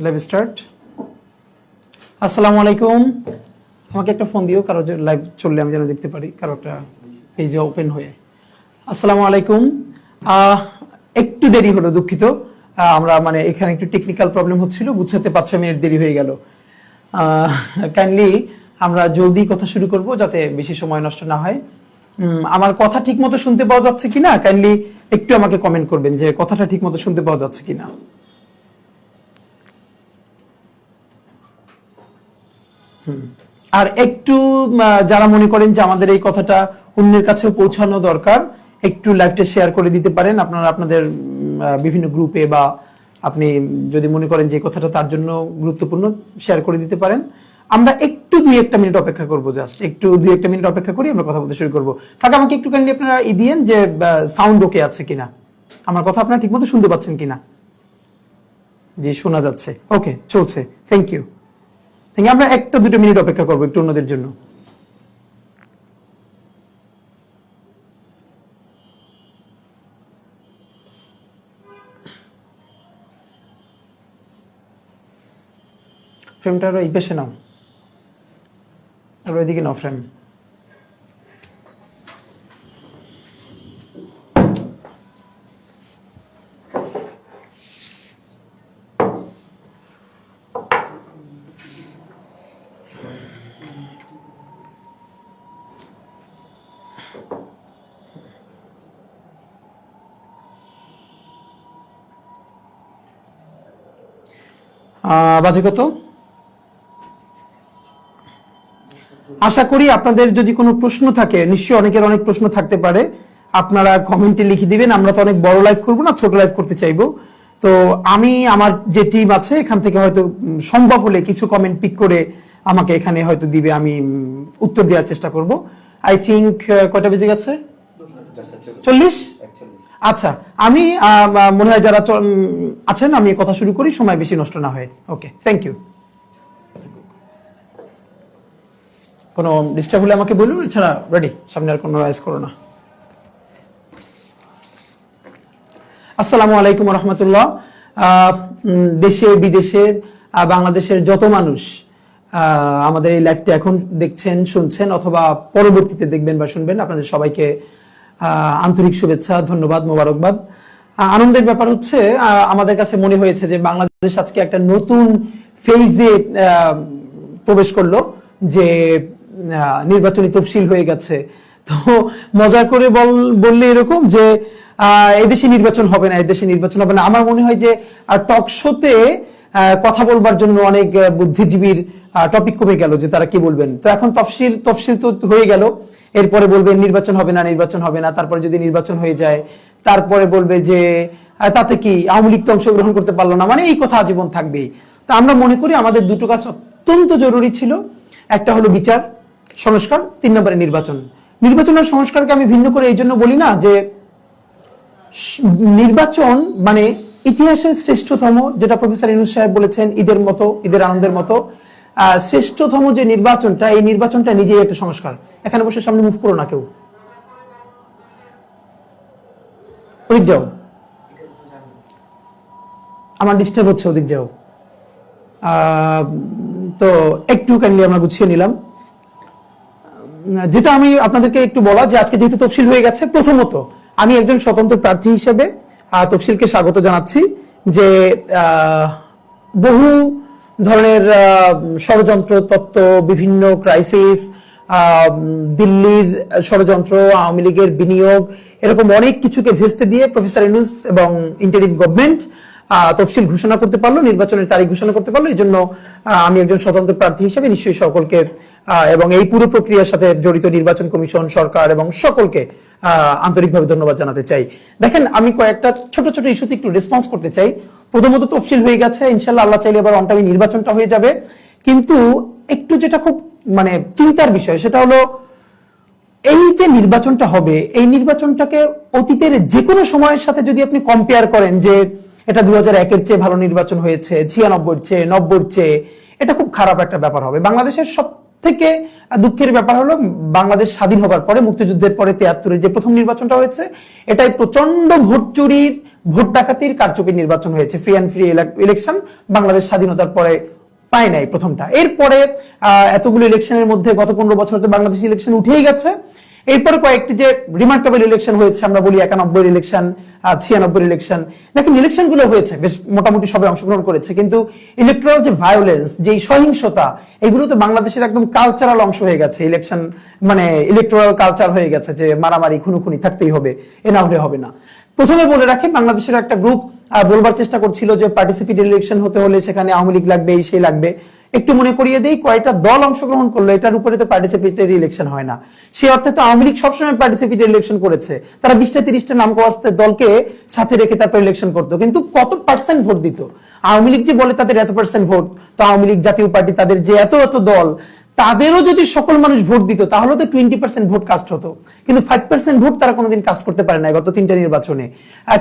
Live start. আসসালামু আলাইকুম। আমাকে একটা ফোন দিও, কারো লাইভ চললে আমি যেন দেখতে পারি, কারো একটা পেজে ওপেন হয়ে। আসসালামু আলাইকুম। একটু দেরি হলো, দুঃখিত। আমরা মানে এখানে একটু টেকনিক্যাল প্রবলেম হচ্ছিল, গুছাতে 5-6 মিনিট দেরি হয়ে গেল। কাইন্ডলি আমরা জলদি কথা শুরু করব, যাতে বেশি সময় নষ্ট না হয়। আমার কথা ঠিক মতো শুনতে পাওয়া যাচ্ছে কিনা কাইন্ডলি একটু আমাকে কমেন্ট করবেন যে কথাটা ঠিক মতো শুনতে পাওয়া যাচ্ছে কিনা। আর একটু যারা মনে করেন যে আমাদের এই কথাটা অন্যের কাছে পৌঁছানো দরকার, একটু লাইভটা শেয়ার করে দিতে পারেন আপনারা আপনাদের বিভিন্ন গ্রুপে, বা আপনি যদি মনে করেন যে কথাটা তার জন্য গুরুত্বপূর্ণ, শেয়ার করে দিতে পারেন। আমরা একটু 2-1 মিনিট অপেক্ষা করবো, জাস্ট একটু 2-1 মিনিট অপেক্ষা করি, আমরা কথা বলতে শুরু করবো। ফাঁকা আমাকে একটু কাইন্ডলি আপনারা দিয়েন যে সাউন্ড ওকে আছে কিনা, আমার কথা আপনারা ঠিকমতো শুনতে পাচ্ছেন কিনা। জি, শোনা যাচ্ছে, ওকে, চলছে, থ্যাংক ইউ। আমরা 1-2 মিনিট অপেক্ষা করবো একটু অন্যদের জন্য। ফ্রেমটা আরো এই পেশে নাও, আর ওইদিকে নাও ফ্রেম। বাজে কত? আশা করি আপনাদের যদি কোনো প্রশ্ন থাকে, নিশ্চয়ই অনেকের অনেক প্রশ্ন থাকতে পারে, আপনারা কমেন্টে লিখে দিবেন। আমরা তো অনেক বড় লাইভ করবো না, ছোট লাইভ করতে চাইবো। তো আমি আমার যে টিম আছে এখান থেকে হয়তো সম্ভব হলে কিছু কমেন্ট পিক করে আমাকে এখানে হয়তো দিবে, আমি উত্তর দেওয়ার চেষ্টা করব। আই থিঙ্ক কয়টা বেজে গেছে? 40। আচ্ছা, আমি মনে হয় যারা আছেন, আমি কথা শুরু করি, সময় বেশি নষ্ট না হয়। ওকে, থ্যাংক ইউ। কোনো ডিস্টার্ব হলে আমাকে বলুন, এছাড়া রেডি, সামনে আর কোনো রাইজ করো না। আসসালামু আলাইকুম রহমতুল্লাহ। দেশে বিদেশে বাংলাদেশের যত মানুষ আমাদের এই লাইভটা এখন দেখছেন, শুনছেন, অথবা পরবর্তীতে দেখবেন বা শুনবেন, আপনাদের সবাইকে আন্তরিক শুভেচ্ছা, ধন্যবাদ, মোবারকবাদ। আনন্দের ব্যাপার হচ্ছে, আমাদের কাছে মনে হয়েছে যে বাংলাদেশ আজকে একটা নতুন ফেজে প্রবেশ করলো, যে নির্বাচনী তফসিল হয়ে গেছে। তো মজা করে বললে এরকম যে এদেশে নির্বাচন হবে না, এদেশে নির্বাচন হবে না। আমার মনে হয় যে টক শোতে কথা বলবার জন্য অনেক বুদ্ধিজীবীর টপিক কমে গেল, যে তারা কি বলবেন। তো এখন তফসিল তো হয়ে গেল, এরপরে বলবেন নির্বাচন হবে না, নির্বাচন হবে না। তারপরে যদি নির্বাচন হয়ে যায়, তারপরে বলবে যে তাতে কি আওয়ামী লীগ তো অংশগ্রহণ করতে পারলো না, মানে এই কথা আজীবন থাকবেই। তো আমরা মনে করি আমাদের দুটো কাজ অত্যন্ত জরুরি ছিল। একটা হলো বিচার সংস্কার, 3 নম্বরে নির্বাচন। নির্বাচনের সংস্কারকে আমি ভিন্ন করে এই জন্য বলি না যে নির্বাচন মানে ইতিহাসের শ্রেষ্ঠতম, যেটা প্রফেসর ইউনূস সাহেব বলেছেন, ঈদের মতো, ঈদের আনন্দের মতো শ্রেষ্ঠতম যে নির্বাচনটা, এই নির্বাচনটা নিজেই একটা সংস্কার। এখানে বসে সামনে মুভ করো না কেউ, ওদিক যাও, আমার ডিস্টার্ব হচ্ছে, ওদিক যাও। তো একটু কাইন্ডলি আমরা গুছিয়ে নিলাম। যেটা আমি আপনাদেরকে একটু বলা, যে আজকে যেহেতু তফসিল হয়ে গেছে, প্রথমত আমি একজন স্বতন্ত্র প্রার্থী হিসেবে তফসিলকে স্বাগত জানাচ্ছি। যে বহু ধরনের ষড়যন্ত্র তত্ত্ব, বিভিন্ন ক্রাইসিস, দিল্লির ষড়যন্ত্র, আওয়ামী লীগের বিনিয়োগ, এরকম অনেক কিছুকে ভেস্তে দিয়ে প্রফেসর ইউনূস এবং ইন্টারিম গভর্নমেন্ট তফসিল ঘোষণা করতে পারলো, নির্বাচনের তারিখ ঘোষণা করতে পারলো। এই জন্য আমি একজন স্বতন্ত্র প্রার্থী হিসেবে নিশ্চয়ই সকলকে এবং এই পুরো প্রক্রিয়ার সাথে জড়িত নির্বাচন কমিশন, সরকার এবং সকলকে আন্তরিকভাবে ধন্যবাদ জানাতে চাই। দেখেন, আমি কয়েকটা ছোট ছোট ইস্যুতে একটু রেসপন্স করতে চাই। প্রথমত, তফসিল হয়ে গেছে, ইনশাল্লাহ আল্লাহ চাইলে এবার অন টাইমে নির্বাচনটা হয়ে যাবে। কিন্তু একটু যেটা খুব মানে চিন্তার বিষয়, সেটা হলো এই যে নির্বাচনটা হবে, এই নির্বাচনটাকে অতীতের যে কোনো সময়ের সাথে যদি আপনি কম্পেয়ার করেন, যে এটা 2001-এর চেয়ে ভালো নির্বাচন হয়েছে, 96-র চেয়ে, 90-র চেয়ে, এটা খুব খারাপ একটা ব্যাপার হবে। বাংলাদেশের সব থেকে দুঃখের ব্যাপার হলো, বাংলাদেশ স্বাধীন হবার পরে, মুক্তিযুদ্ধের পরে 73-এর যে প্রথম নির্বাচনটা হয়েছে, এটাই প্রচন্ড ভোট চুরির, ভোট ডাকাতির কারচুপি নির্বাচন হয়েছে, free and free election Bangladesh স্বাধীনতার পরে পায় নাই প্রথমটা। এরপরে এতগুলো ইলেকশনের মধ্যে গত 15 বছর তো বাংলাদেশ ইলেকশন উঠেই গেছে। এরপরে কয়েকটি যে রিমার্কেবল ইলেকশন হয়েছে, আমরা বলি 91 ইলেকশন, 96 ইলেকশন, দেখেন ইলেকশন গুলো হয়েছে বেশ মোটামুটি সবাই অংশগ্রহণ করেছে, কিন্তু ইলেকট্রাল যে ভায়োলেন্স, যে সহিংসতা, এগুলো তো বাংলাদেশের একদম কালচারাল অংশ হয়ে গেছে। ইলেকশন মানে ইলেকট্রাল কালচার হয়ে গেছে যে মারামারি খুনোখুনি থাকতেই হবে, এ না হলে হবে না। প্রথমে বলে রাখি, বাংলাদেশের একটা গ্রুপ বলবার চেষ্টা করছিল যে পার্টিসিপেটরি ইলেকশন হতে হলে সেখানে আওয়ামী লীগ লাগবে, এই সেই লাগবে। একটু মনে করিয়ে দেই, কয়টা দল অংশগ্রহণ করলো, এটার উপরে তো পার্টিসিপেটরি ইলেকশন হয় না। সে অর্থে তো আওয়ামী লীগ সবসময় পার্টিসিপেটরি ইলেকশন করেছে, তারা 20টা-30টা নাম কওয়াস্তে দলকে সাথে রেখে তারপর ইলেকশন করতো, কিন্তু কত পার্সেন্ট ভোট দিত? আওয়ামী লীগ যে বলে তাদের এত পার্সেন্ট ভোট, তো আওয়ামী লীগ জাতীয় পার্টি তাদের যে এত এত দল, তাদেরও যদি সকল মানুষ ভোট দিত তাহলে তো 20% ভোট কাস্ট হতো, কিন্তু 5% ভোট তারা কোনোদিন কাস্ট করতে পারে না। গত 3টা নির্বাচনে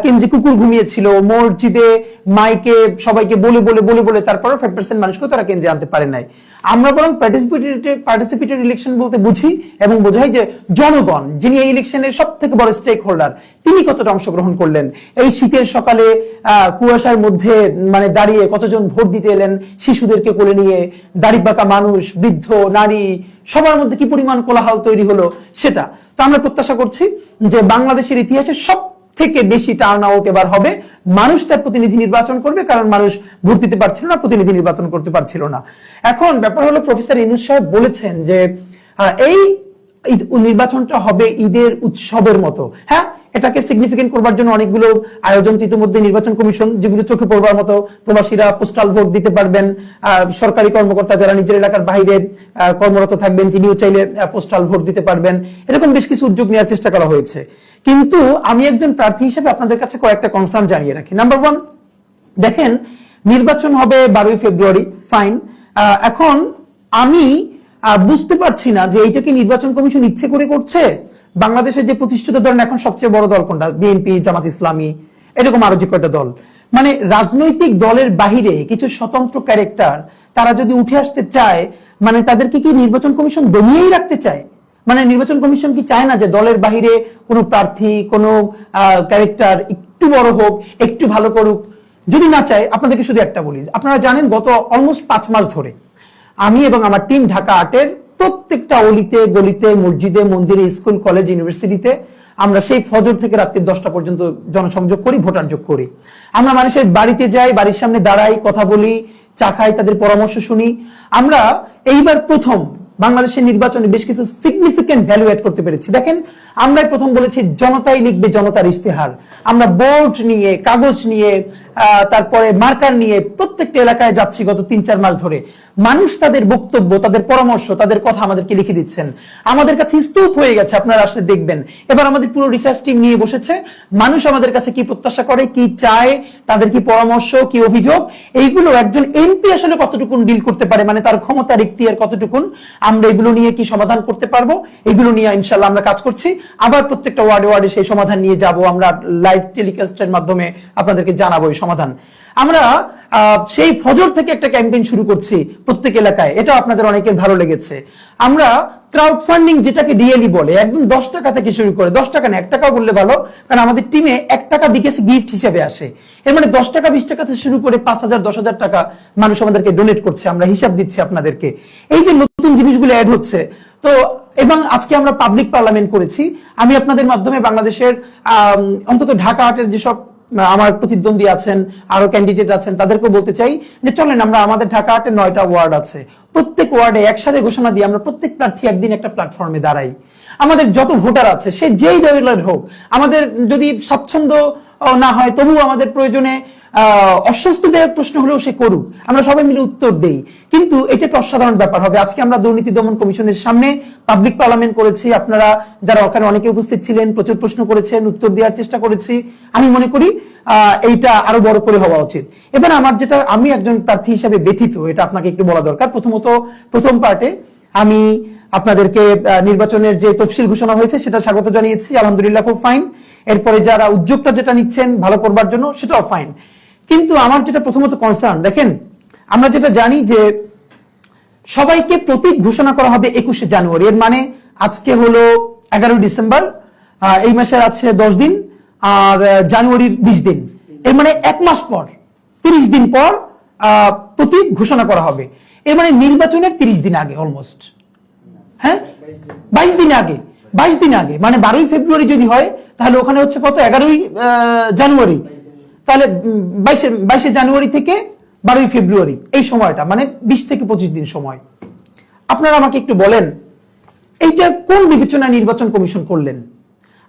কেন্দ্রে কুকুর ঘুমিয়েছিল, মসজিদে মাইকে সবাইকে বলে বলে বলে বলে তারপরে 5% মানুষকে তারা কেন্দ্রে আনতে পারে নাই। আমরা বরং পার্টিসিপেটরি ইলেকশন বলতে বুঝি এবং বোঝাই যে জনগণ, যিনি এই ইলেকশনের সব থেকে বড় স্টেক হোল্ডার, তিনি কতটা অংশগ্রহণ করলেন। এই শীতের সকালে কুয়াশার মধ্যে মানে দাঁড়িয়ে কতজন ভোট দিতে এলেন, শিশুদেরকে কোলে নিয়ে, দাড়িপাকা মানুষ, বৃদ্ধ, নারী, সবার মধ্যে কি পরিমাণ কোলাহল তৈরি হলো সেটা। তো আমরা প্রত্যাশা করছি যে বাংলাদেশের ইতিহাসে সব থেকে বেশি টার্ন আউট এবার হবে, মানুষ তার প্রতিনিধি নির্বাচন করবে, কারণ মানুষ ভোট দিতে পারছিল না, প্রতিনিধি নির্বাচন করতে পারছিল না। এখন ব্যাপার হলো, প্রফেসর ইউনূস সাহেব বলেছেন যে এই নির্বাচনটা হবে ঈদের উৎসবের মতো। হ্যাঁ, এটাকে সিগনিফিকেন্ট করবার জন্য অনেকগুলো আয়োজন ইতিমধ্যে নির্বাচন কমিশন, যেগুলো চোখে পড়বার মতো, প্রবাসীরা পোস্টাল ভোট দিতে পারবেন, সরকারি কর্মকর্তা যারা নিজের এলাকার বাইরে কর্মরত থাকবেন তিনিও চাইলে পোস্টাল ভোট দিতে পারবেন, এরকম বেশ কিছু উদ্যোগ নেওয়ার চেষ্টা করা হয়েছে। কিন্তু আমি একজন প্রার্থী হিসেবে আপনাদের কাছে কয়েকটা কনসার্ন জানিয়ে রাখি। নাম্বার 1, দেখেন নির্বাচন হবে 12 ফেব্রুয়ারি, ফাইন। এখন আমি বুঝতে পারছি না যে এইটাকে নির্বাচন কমিশন ইচ্ছে করে করছে। বাংলাদেশের যে প্রতিষ্ঠিত ধরেন এখন সবচেয়ে বড় দল কোনটা? বিএনপি, জামাত ইসলামী, এরকম আরো যে কয়টা দল, মানে রাজনৈতিক দলের বাহিরে কিছু স্বতন্ত্র ক্যারেক্টার তারা যদি উঠে আসতে চায়, মানে তাদেরকে কি নির্বাচন কমিশন দমিয়েই রাখতে চায়? মানে নির্বাচন কমিশন কি চায় না যে দলের বাহিরে কোনো প্রার্থী, কোনো ক্যারেক্টার একটু বড় হোক, একটু ভালো করুক? যদি না চায়, আপনাদেরকে শুধু একটা বলি, আপনারা জানেন গত অলমোস্ট 5 মাস ধরে আমি এবং আমার টিম ঢাকা 8-এর প্রত্যেকটা অলিতে গলিতে, মসজিদে, মন্দিরে, স্কুল, কলেজ, ইউনিভার্সিটিতে আমরা সেই ফজর থেকে রাত্রি 10টা পর্যন্ত জনসংযোগ করি, ভোটার যোগ করি। আমরা মানুষের বাড়িতে যাই, বাড়ির সামনে দাঁড়াই, কথা বলি, চা খাই, তাদের পরামর্শ শুনি। আমরা এইবার প্রথম বাংলাদেশের নির্বাচনে বেশ কিছু সিগনিফিকেন্ট ভ্যালু এড করতে পেরেছি। দেখেন, আমরাই প্রথম বলেছি জনতাই লিখবে জনতার ইশতেহার। আমরা বোর্ড নিয়ে, কাগজ নিয়ে, তারপরে মার্কার নিয়ে প্রত্যেকটা এলাকায় যাচ্ছি গত 3-4 মাস ধরে। মানুষ তাদের বক্তব্য, তাদের পরামর্শ, তাদের কথা আমাদেরকে লিখে দিচ্ছেন, আমাদের কাছে স্তূপ হয়ে গেছে। আপনারা আসলে দেখবেন, এবার আমাদের পুরো রিসার্চ টিম নিয়ে বসেছে। মানুষ আমাদের কাছে কি প্রত্যাশা করে, কি চায়, তাদের কি পরামর্শ, কি অভিযোগ, এইগুলো একজন এমপি আসলে কতটুকুন ডিল করতে পারে, মানে তার ক্ষমতার ইখতিয়ার কতটুকুন, আমরা এগুলো নিয়ে কি সমাধান করতে পারবো, এগুলো নিয়ে ইনশাআল্লাহ আমরা কাজ করছি। আবার প্রত্যেকটা ওয়ার্ডে ওয়ার্ডে সেই সমাধান নিয়ে যাব, আমরা লাইভ টেলিকাস্টের মাধ্যমে আপনাদেরকে জানাবো এই সমাধান। আমরা সেই ফজর থেকে একটা ক্যাম্পেইন শুরু করছি প্রত্যেক এলাকায়, এটা আপনাদের অনেকের ভালো লেগেছে। আমরা ক্রাউড ফান্ডিং, যেটাকে রিয়েলি বলে, একদম 10 টাকা থেকে শুরু করে, 10 টাকা না 1 টাকা বললে ভালো, কারণ আমাদের টিমে 1 টাকা বিকাশ গিফট হিসেবে আসে। এর মানে 10 টাকা 20 টাকা থেকে শুরু করে 5,000 10,000 টাকা মানুষ আমাদেরকে ডোনেট করছে, আমরা হিসাব দিচ্ছি আপনাদেরকে। এই যে নতুন জিনিসগুলো অ্যাড হচ্ছে, তো এবং আজকে আমরা পাবলিক পার্লামেন্ট করেছি। আমি আপনাদের মাধ্যমে বাংলাদেশের অন্তত ঢাকা 8-এর যেসব আমার প্রতিদ্বন্দ্বী আছেন, আরো ক্যান্ডিডেট আছেন, তাদেরকেও বলতে চাই যে চলেন আমরা, আমাদের ঢাকা 8-এর 9টা ওয়ার্ড আছে, প্রত্যেক ওয়ার্ডে একসাথে ঘোষণা দিয়ে আমরা প্রত্যেক প্রার্থী একদিন একটা প্ল্যাটফর্মে দাঁড়াই। আমাদের যত ভোটার আছে, সে যেই দলের হোক, আমাদের যদি স্বচ্ছন্দ না হয় তবুও আমাদের প্রয়োজনে অস্বস্তিদায়ক প্রশ্ন হলেও সে করুক, আমরা সবাই মিলে উত্তর দেই। কিন্তু এটা একটা অসাধারণ ব্যাপার হবে। আজকে আমরা দুর্নীতি দমন কমিশনের সামনে পাবলিক পার্লামেন্ট করেছি, আপনারা যারা ওখানে অনেকে উপস্থিত ছিলেন, প্রচুর প্রশ্ন করেছেন, উত্তর দেওয়ার চেষ্টা করেছি। আমি মনে করি এইটা আরো বড় করে হওয়া উচিত। এবার আমার যেটা, আমি একজন প্রার্থী হিসেবে ব্যথিত, এটা আপনাকে একটু বলা দরকার। প্রথমত, প্রথম পার্টে আমি আপনাদেরকে নির্বাচনের যে তফসিল ঘোষণা হয়েছে সেটা স্বাগত জানিয়েছি, আলহামদুলিল্লাহ, খুব ফাইন। এরপরে যারা উদ্যোগটা যেটা নিচ্ছেন ভালো করবার জন্য, সেটাও ফাইন। কিন্তু আমার যেটা প্রথমত কনসার্ন, দেখেন আমরা যেটা জানি যে সবাইকে প্রতীক ঘোষণা করা হবে 21শে জানুয়ারি। এর মানে আজকে হলো 11 ডিসেম্বর, এই মাসের আছে 10 দিন, আর জানুয়ারির 20 দিন। এর মানে 1 মাস পর 30 দিন পর প্রতীক ঘোষণা করা হবে। এর মানে নির্বাচনের 30 দিন আগে অলমোস্ট, হ্যাঁ 22 দিন আগে, 22 দিন আগে, মানে 12ই ফেব্রুয়ারি যদি হয় তাহলে ওখানে হচ্ছে কত 11ই জানুয়ারি, তাহলে 22 জানুয়ারি থেকে 12ই ফেব্রুয়ারি এই সময়টা, মানে 20 থেকে 25 দিন সময়। আপনারা আমাকে একটু বলেন এইটা কোন বিবেচনায় নির্বাচন কমিশন করলেন?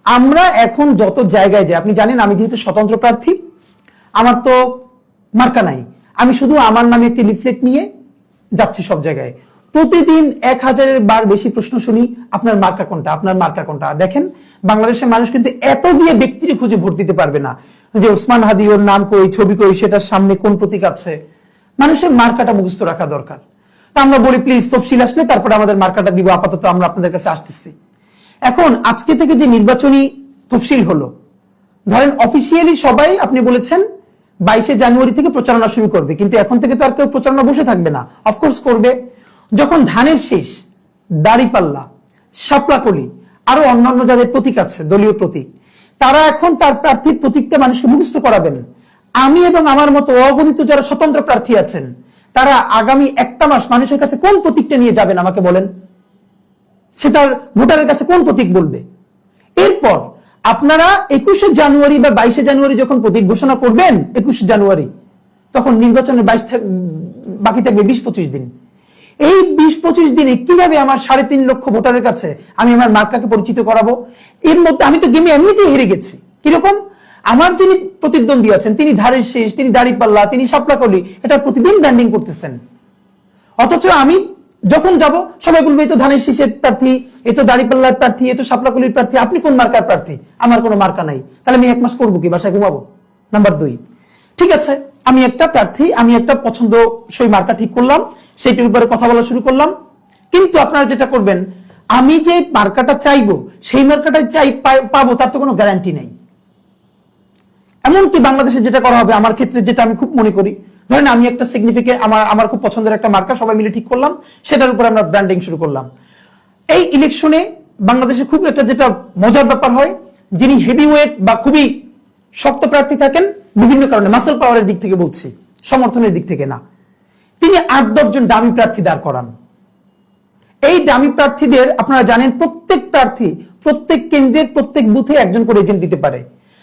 আমরা এখন যত জায়গায় যাই, আপনি জানেন আমি যেহেতু স্বতন্ত্র প্রার্থী, আমার তো মার্কা নাই, আমি শুধু আমার নামে একটি লিফলেট নিয়ে যাচ্ছি সব জায়গায়। প্রতিদিন 1000-এর বার বেশি প্রশ্ন শুনি, আপনার মার্কা কোনটা, আপনার মার্কা কোনটা। দেখেন বাংলাদেশের মানুষ কিন্তু এত গিয়ে ব্যক্তির খুঁজে ভোট দিতে পারবে না যে ওসমান হাদি ওর নাম কই, ছবি কই, সেটার সামনে কোন প্রতীক আছে। মানুষের মার্কাটা মুখস্থ রাখা দরকার। তা আমরা বলি প্লিজ তফসিল আসলে তারপরে আমাদের মার্কাটা দিব, আপাতত আমরা আপনাদের কাছে আসতেছি। এখন আজকে থেকে যে নির্বাচনী তফসিল হলো, ধরেন অফিসিয়ালি সবাই আপনি বলেছেন 22 জানুয়ারি থেকে প্রচারণা শুরু করবে, কিন্তু এখন থেকে তো আর কেউ প্রচারণা বসে থাকবে না, অফকোর্স করবে। যখন ধানের শীষ, দাড়িপাল্লা, শাপলাকলি আরো অন্যান্য যাদের প্রতীক আছে দলীয় প্রতীক, তারা এখন তার প্রার্থীর প্রতীকটা মানুষকে মুখস্থ করাবেন। আমি এবং আমার মতো অগণিত যারা স্বতন্ত্র প্রার্থী আছেন তারা আগামী 1টা মাস মানুষের কাছে কোন প্রতীকটা নিয়ে যাবেন আমাকে বলেন, সে তার ভোটারের কাছে কোন প্রতীক বলবে? এরপর আপনারা 21 জানুয়ারি বা 22 জানুয়ারি যখন প্রতীক ঘোষণা করবেন, 21 জানুয়ারি, তখন নির্বাচনের বাকি থাকবে 20-25 দিন। এই 20-25 দিনে কিভাবে আমার 3.5 লক্ষ ভোটারের কাছে আমি আমার মার্কাকে পরিচিত করাবো? এর মধ্যে আমি তো গেমে এমনিতেই হেরে গেছি। কিরকম? আমার যিনি প্রতিদ্বন্দ্বী আছেন তিনি ধারের শীষ, তিনি দাড়িপাল্লা, তিনি শাপলাকলি, এটা প্রতিদিন ব্র্যান্ডিং করতেছেন, অথচ আমি যখন যাব সবাই বলবে এই তো ধানের শীষের প্রার্থী, এই তো দাড়িপাল্লার প্রার্থী, এই তো শাপলাকলির প্রার্থী, আপনি কোন মার্কার প্রার্থী? আমার কোনো মার্কা নাই, তাহলে আমি 1 মাস করবো কি, বাসায় ঘুমাবো? নাম্বার 2, ঠিক আছে আমি একটা প্রার্থী, আমি একটা পছন্দসই মার্কা ঠিক করলাম, সেটির উপরে কথা বলা শুরু করলাম, কিন্তু আপনারা যেটা করবেন, আমি যে মার্কাটা চাইবো সেই মার্কাটা পাবো তার তো কোনো গ্যারান্টি নেই। এমনকি বাংলাদেশে যেটা করা হবে, আমার ক্ষেত্রে যেটা আমি খুব মনে করি, ধরেন আমি একটা সিগনিফিকেন্ট আমার খুব পছন্দের একটা মার্কা সবাই মিলে ঠিক করলাম, সেটার উপর আমরা ব্র্যান্ডিং শুরু করলাম। এই ইলেকশনে বাংলাদেশে খুব একটা যেটা মজার ব্যাপার হয়, যিনি হেভিওয়েট বা খুবই শক্ত প্রার্থী থাকেন বিভিন্ন কারণে, মাসেল পাওয়ারের দিক থেকে বলছি, সমর্থনের দিক থেকে না, তিনি 8-10 জন ডামি প্রার্থী দাঁড় করান। এই ডামি প্রার্থীদের আপনারা জানেন প্রত্যেক প্রার্থী প্রত্যেক কেন্দ্রের প্রত্যেক বুথে একজন করে এজেন্ট দিতে পারে।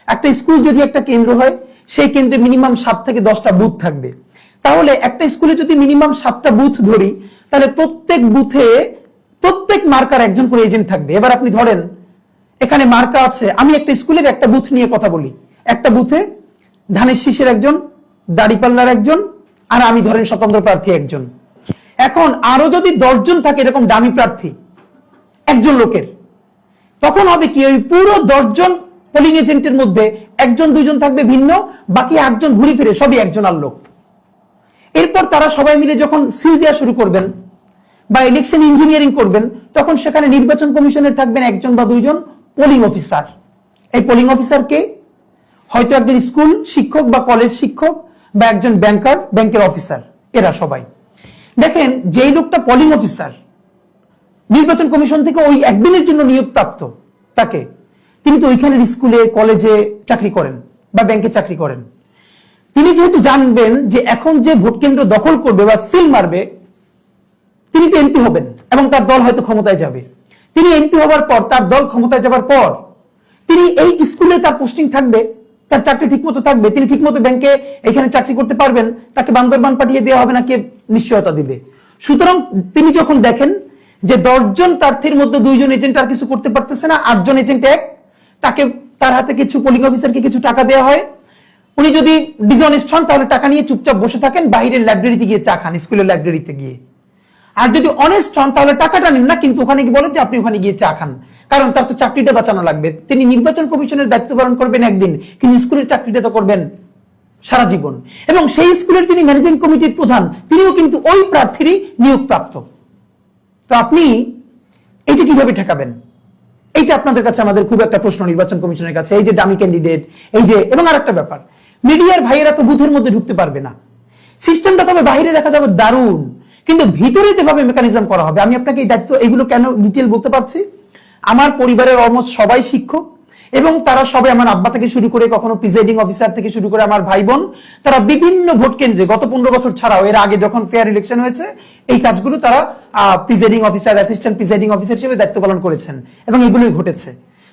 একটা স্কুল যদি একটা কেন্দ্র হয়, সেই কেন্দ্রে মিনিমাম 7 থেকে 10টা বুথ থাকবে। তাহলে একটা স্কুলে যদি মিনিমাম 7টা বুথ ধরি, তাহলে প্রত্যেক বুথে প্রত্যেক মার্কার একজন করে এজেন্ট থাকবে। এবার আপনি ধরেন এখানে মার্কা আছে, আমি একটা স্কুলের একটা বুথ নিয়ে কথা বলি, একটা বুথে ধানের শীষের একজন, দাড়িপাল্লার একজন, আর আমি ধরেন স্বতন্ত্র প্রার্থী একজন। এখন আরো যদি 10 জন থাকে এরকম দামি প্রার্থী একজন লোকের, তখন হবে কি, ওই পুরো 10 জন পোলিং এজেন্টের মধ্যে 1-2 থাকবে ভিন্ন, বাকি 8 জন ঘুরে ফিরে সবই একজন আর লোক। এরপর তারা সবাই মিলে যখন সিল দেওয়া শুরু করবেন বা ইলেকশন ইঞ্জিনিয়ারিং করবেন, তখন সেখানে নির্বাচন কমিশনের থাকবেন 1 বা 2 পোলিং অফিসার। এই পোলিং অফিসারকে হয়তো একজন স্কুল শিক্ষক বা কলেজ শিক্ষক বা একজন ব্যাংকার, ব্যাংকের অফিসার, এরা সবাই। দেখেন যেই লোকটা পোলিং অফিসার নির্বাচন কমিশন থেকে ওই একদিনের জন্য নিয়োগ প্রাপ্ত, তাকে তিনি তো ওইখানের স্কুলে কলেজে চাকরি করেন বা ব্যাংকে চাকরি করেন। তিনি যেহেতু জানবেন যে এখন যে ভোট কেন্দ্র দখল করবে বা সিল মারবে, তিনি তো এমপি হবেন এবং তার দল হয়তো ক্ষমতায় যাবে। তিনি এমপি হওয়ার পর, তার দল ক্ষমতায় যাবার পর, তিনি এই স্কুলে তার পোস্টিং থাকবে, তার চাকরি ঠিকমতো থাকবে, তিনি ঠিকমতো ব্যাংকে এখানে চাকরি করতে পারবেন, তাকে বান্দরবান পাঠিয়ে দেওয়া হবে না, কে নিশ্চয়তা দিবে? সুতরাং তিনি যখন দেখেন যে 10 জন প্রার্থীর মধ্যে 2 জন এজেন্ট আর কিছু করতে পারতেছে না, 8 জন এজেন্ট এক, তাকে তার হাতে কিছু পোলিং অফিসারকে কিছু টাকা দেওয়া হয়, উনি যদি ডিসঅনেস্ট হন তাহলে টাকা নিয়ে চুপচাপ বসে থাকেন, বাইরের লাইব্রেরিতে গিয়ে চা খান, স্কুলের লাইব্রেরিতে গিয়ে। আর যদি অনেস্ট হন তাহলে টাকাটা নিন না, কিন্তু ওখানে গিয়ে বলেন যে আপনি ওখানে গিয়ে চা খান, কারণ তার তো চাকরিটা বাঁচানো লাগবে। তিনি নির্বাচন কমিশনের দায়িত্ব পালন করবেন একদিন, কিন্তু স্কুলের চাকরিটা তো করবেন সারা জীবন। এবং সেই স্কুলের যিনি ম্যানেজিং কমিটির প্রধান, তিনিও কিন্তু ওই প্রার্থীরই নিয়োগপ্রাপ্ত। তো আপনি এইটা কিভাবে ঠেকাবেন? এইটা আপনাদের কাছে আমাদের খুব একটা প্রশ্ন নির্বাচন কমিশনের কাছে, এই যে ডামি ক্যান্ডিডেট, এই যে, এবং আরেকটা ব্যাপার, মিডিয়ার ভাইয়েরা তো বুথের মধ্যে ঢুকতে পারবে না। সিস্টেমটা তবে বাইরে দেখা যাবে দারুণ, কিন্তু ভিতরে যেভাবে মেকানিজম করা হবে, আমি আপনাকে এই দায়িত্ব, এইগুলো কেন ডিটেল বলতে পারছি, আমার পরিবারের অলমোস্ট সবাই শিক্ষক এবং তারা সবাই আমার আব্বা থেকে শুরু করে কখনো প্রিসাইডিং অফিসার থেকে শুরু করে আমার ভাই বোন, তারা বিভিন্ন ভোট কেন্দ্রে গত 15 বছর ছাড়াও এর আগে যখন ফেয়ার ইলেকশন হয়েছে এই কাজগুলো তারা presiding officer, assistant presiding officer হিসেবে দায়িত্ব পালন করেছেন এবং এগুলোই ঘটেছে।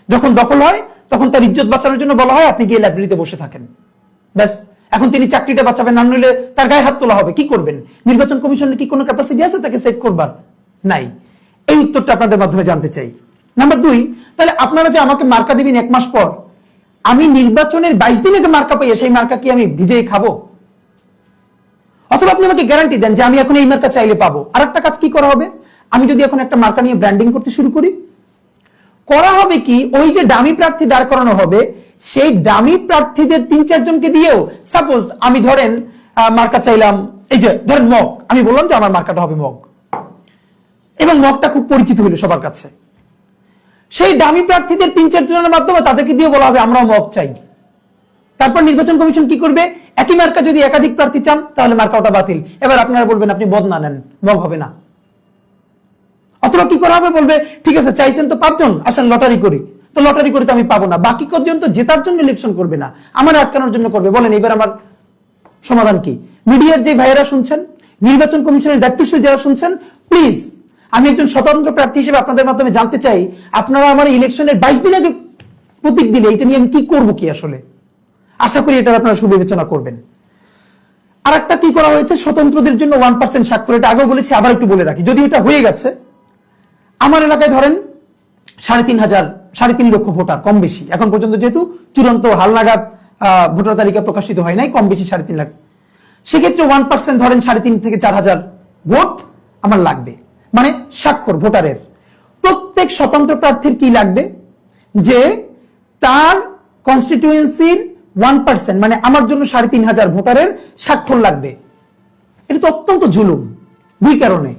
যখন দখল হয় তখন তার ইজ্জত বাঁচানোর জন্য বলা হয় আপনি গিয়ে লাইব্রেরিতে বসে থাকেন, ব্যাস। এখন তিনি চাকরিটা বাঁচাবেন, না নইলে তার গায়ে হাত তোলা হবে, কি করবেন? নির্বাচন কমিশনের কি কোনো ক্যাপাসিটি আছে তাকে সেভ করবার? নাই। এই উত্তরটা আপনাদের মাধ্যমে জানতে চাই। নাম্বার 2, তাহলে আপনারা যে আমাকে মার্কা দিবেন 1 মাস পর, আমি নির্বাচনের 22 দিন আগে মার্কা পাইয়া সেই মার্কা কি আমি ভিজিয়ে খাবো? অথবা আপনি আমাকে গ্যারান্টি দেন যে আমি এখন এই মার্কা চাইলে পাবো। আরেকটা কাজ কি করা হবে, আমি যদি এখন একটা মার্কা নিয়ে ব্র্যান্ডিং করতে শুরু করি, করা হবে কি, ওই যে ডামি প্রার্থী দাঁড় করানো হবে সেই ডামি প্রার্থীদের 3-4 জনকে দিয়েও, সাপোজ আমি ধরেন মার্কা চাইলাম, এই যে ধরেন মগ, আমি বললাম যে আমার মার্কাটা হবে মগ, এবং মগটা খুব পরিচিত হইলো সবার কাছে। সেই ডামি প্রার্থীদের 3-4 জনের মাধ্যমে তাদেরকে দিয়ে বলা হবে আমরাও মগ চাই। তারপর নির্বাচন কমিশন কি করবে, একই মার্কা যদি একাধিক প্রার্থী চান তাহলে মার্কা ওটা বাতিল। এবার আপনারা বলবেন আপনি বদনা নেন, মগ হবে না। অথবা কি করা হবে, বলবে ঠিক আছে চাইছেন তো 5 জন, আসেন লটারি করি। তো লটারি করে তো আমি পাবো না, বাকি কজন তো জেতার জন্য ইলেকশন করবে না, আমার আটকানোর জন্য করবে। বলেন এবার আমার সমাধান কি? মিডিয়ার যে ভাইয়েরা শুনছেন, নির্বাচন কমিশনের দায়িত্বশীল যারা শুনছেন, প্লিজ আমি একজন স্বতন্ত্র প্রার্থী হিসেবে আপনাদের মাধ্যমে জানতে চাই, আপনারা আমার ইলেকশনের 22 দিন আগে প্রতীক দিলে এটা নিয়ে আমি কি করবো কি আসলে? আশা করি এটা আপনারা সুবিবেচনা করবেন। আর একটা কি করা হয়েছে, স্বতন্ত্রদের জন্য 1% স্বাক্ষর, এটা আগেও বলেছি আবার একটু বলে রাখি, যদি এটা হয়ে গেছে। আমার এলাকায় ধরেন 3.5 লক্ষ ভোটার, কম বেশি এখন পর্যন্ত, যেহেতু চূড়ান্ত হালনাগাদ ভোটার তালিকা প্রকাশিত হয় নাই, কম বেশি 3.5 লাখ। সেক্ষেত্রে 1% ধরেন 3.5 থেকে 4,000 ভোট আমার লাগবে, মানে স্বাক্ষর ভোটারের। প্রত্যেক স্বতন্ত্র প্রার্থীর কি লাগবে, যে তার কনস্টিটিউয়েন্সির 1%, মানে আমার জন্য 3,500 ভোটারের স্বাক্ষর লাগবে। এটা তো অত্যন্ত জুলুম, 2 কারণে।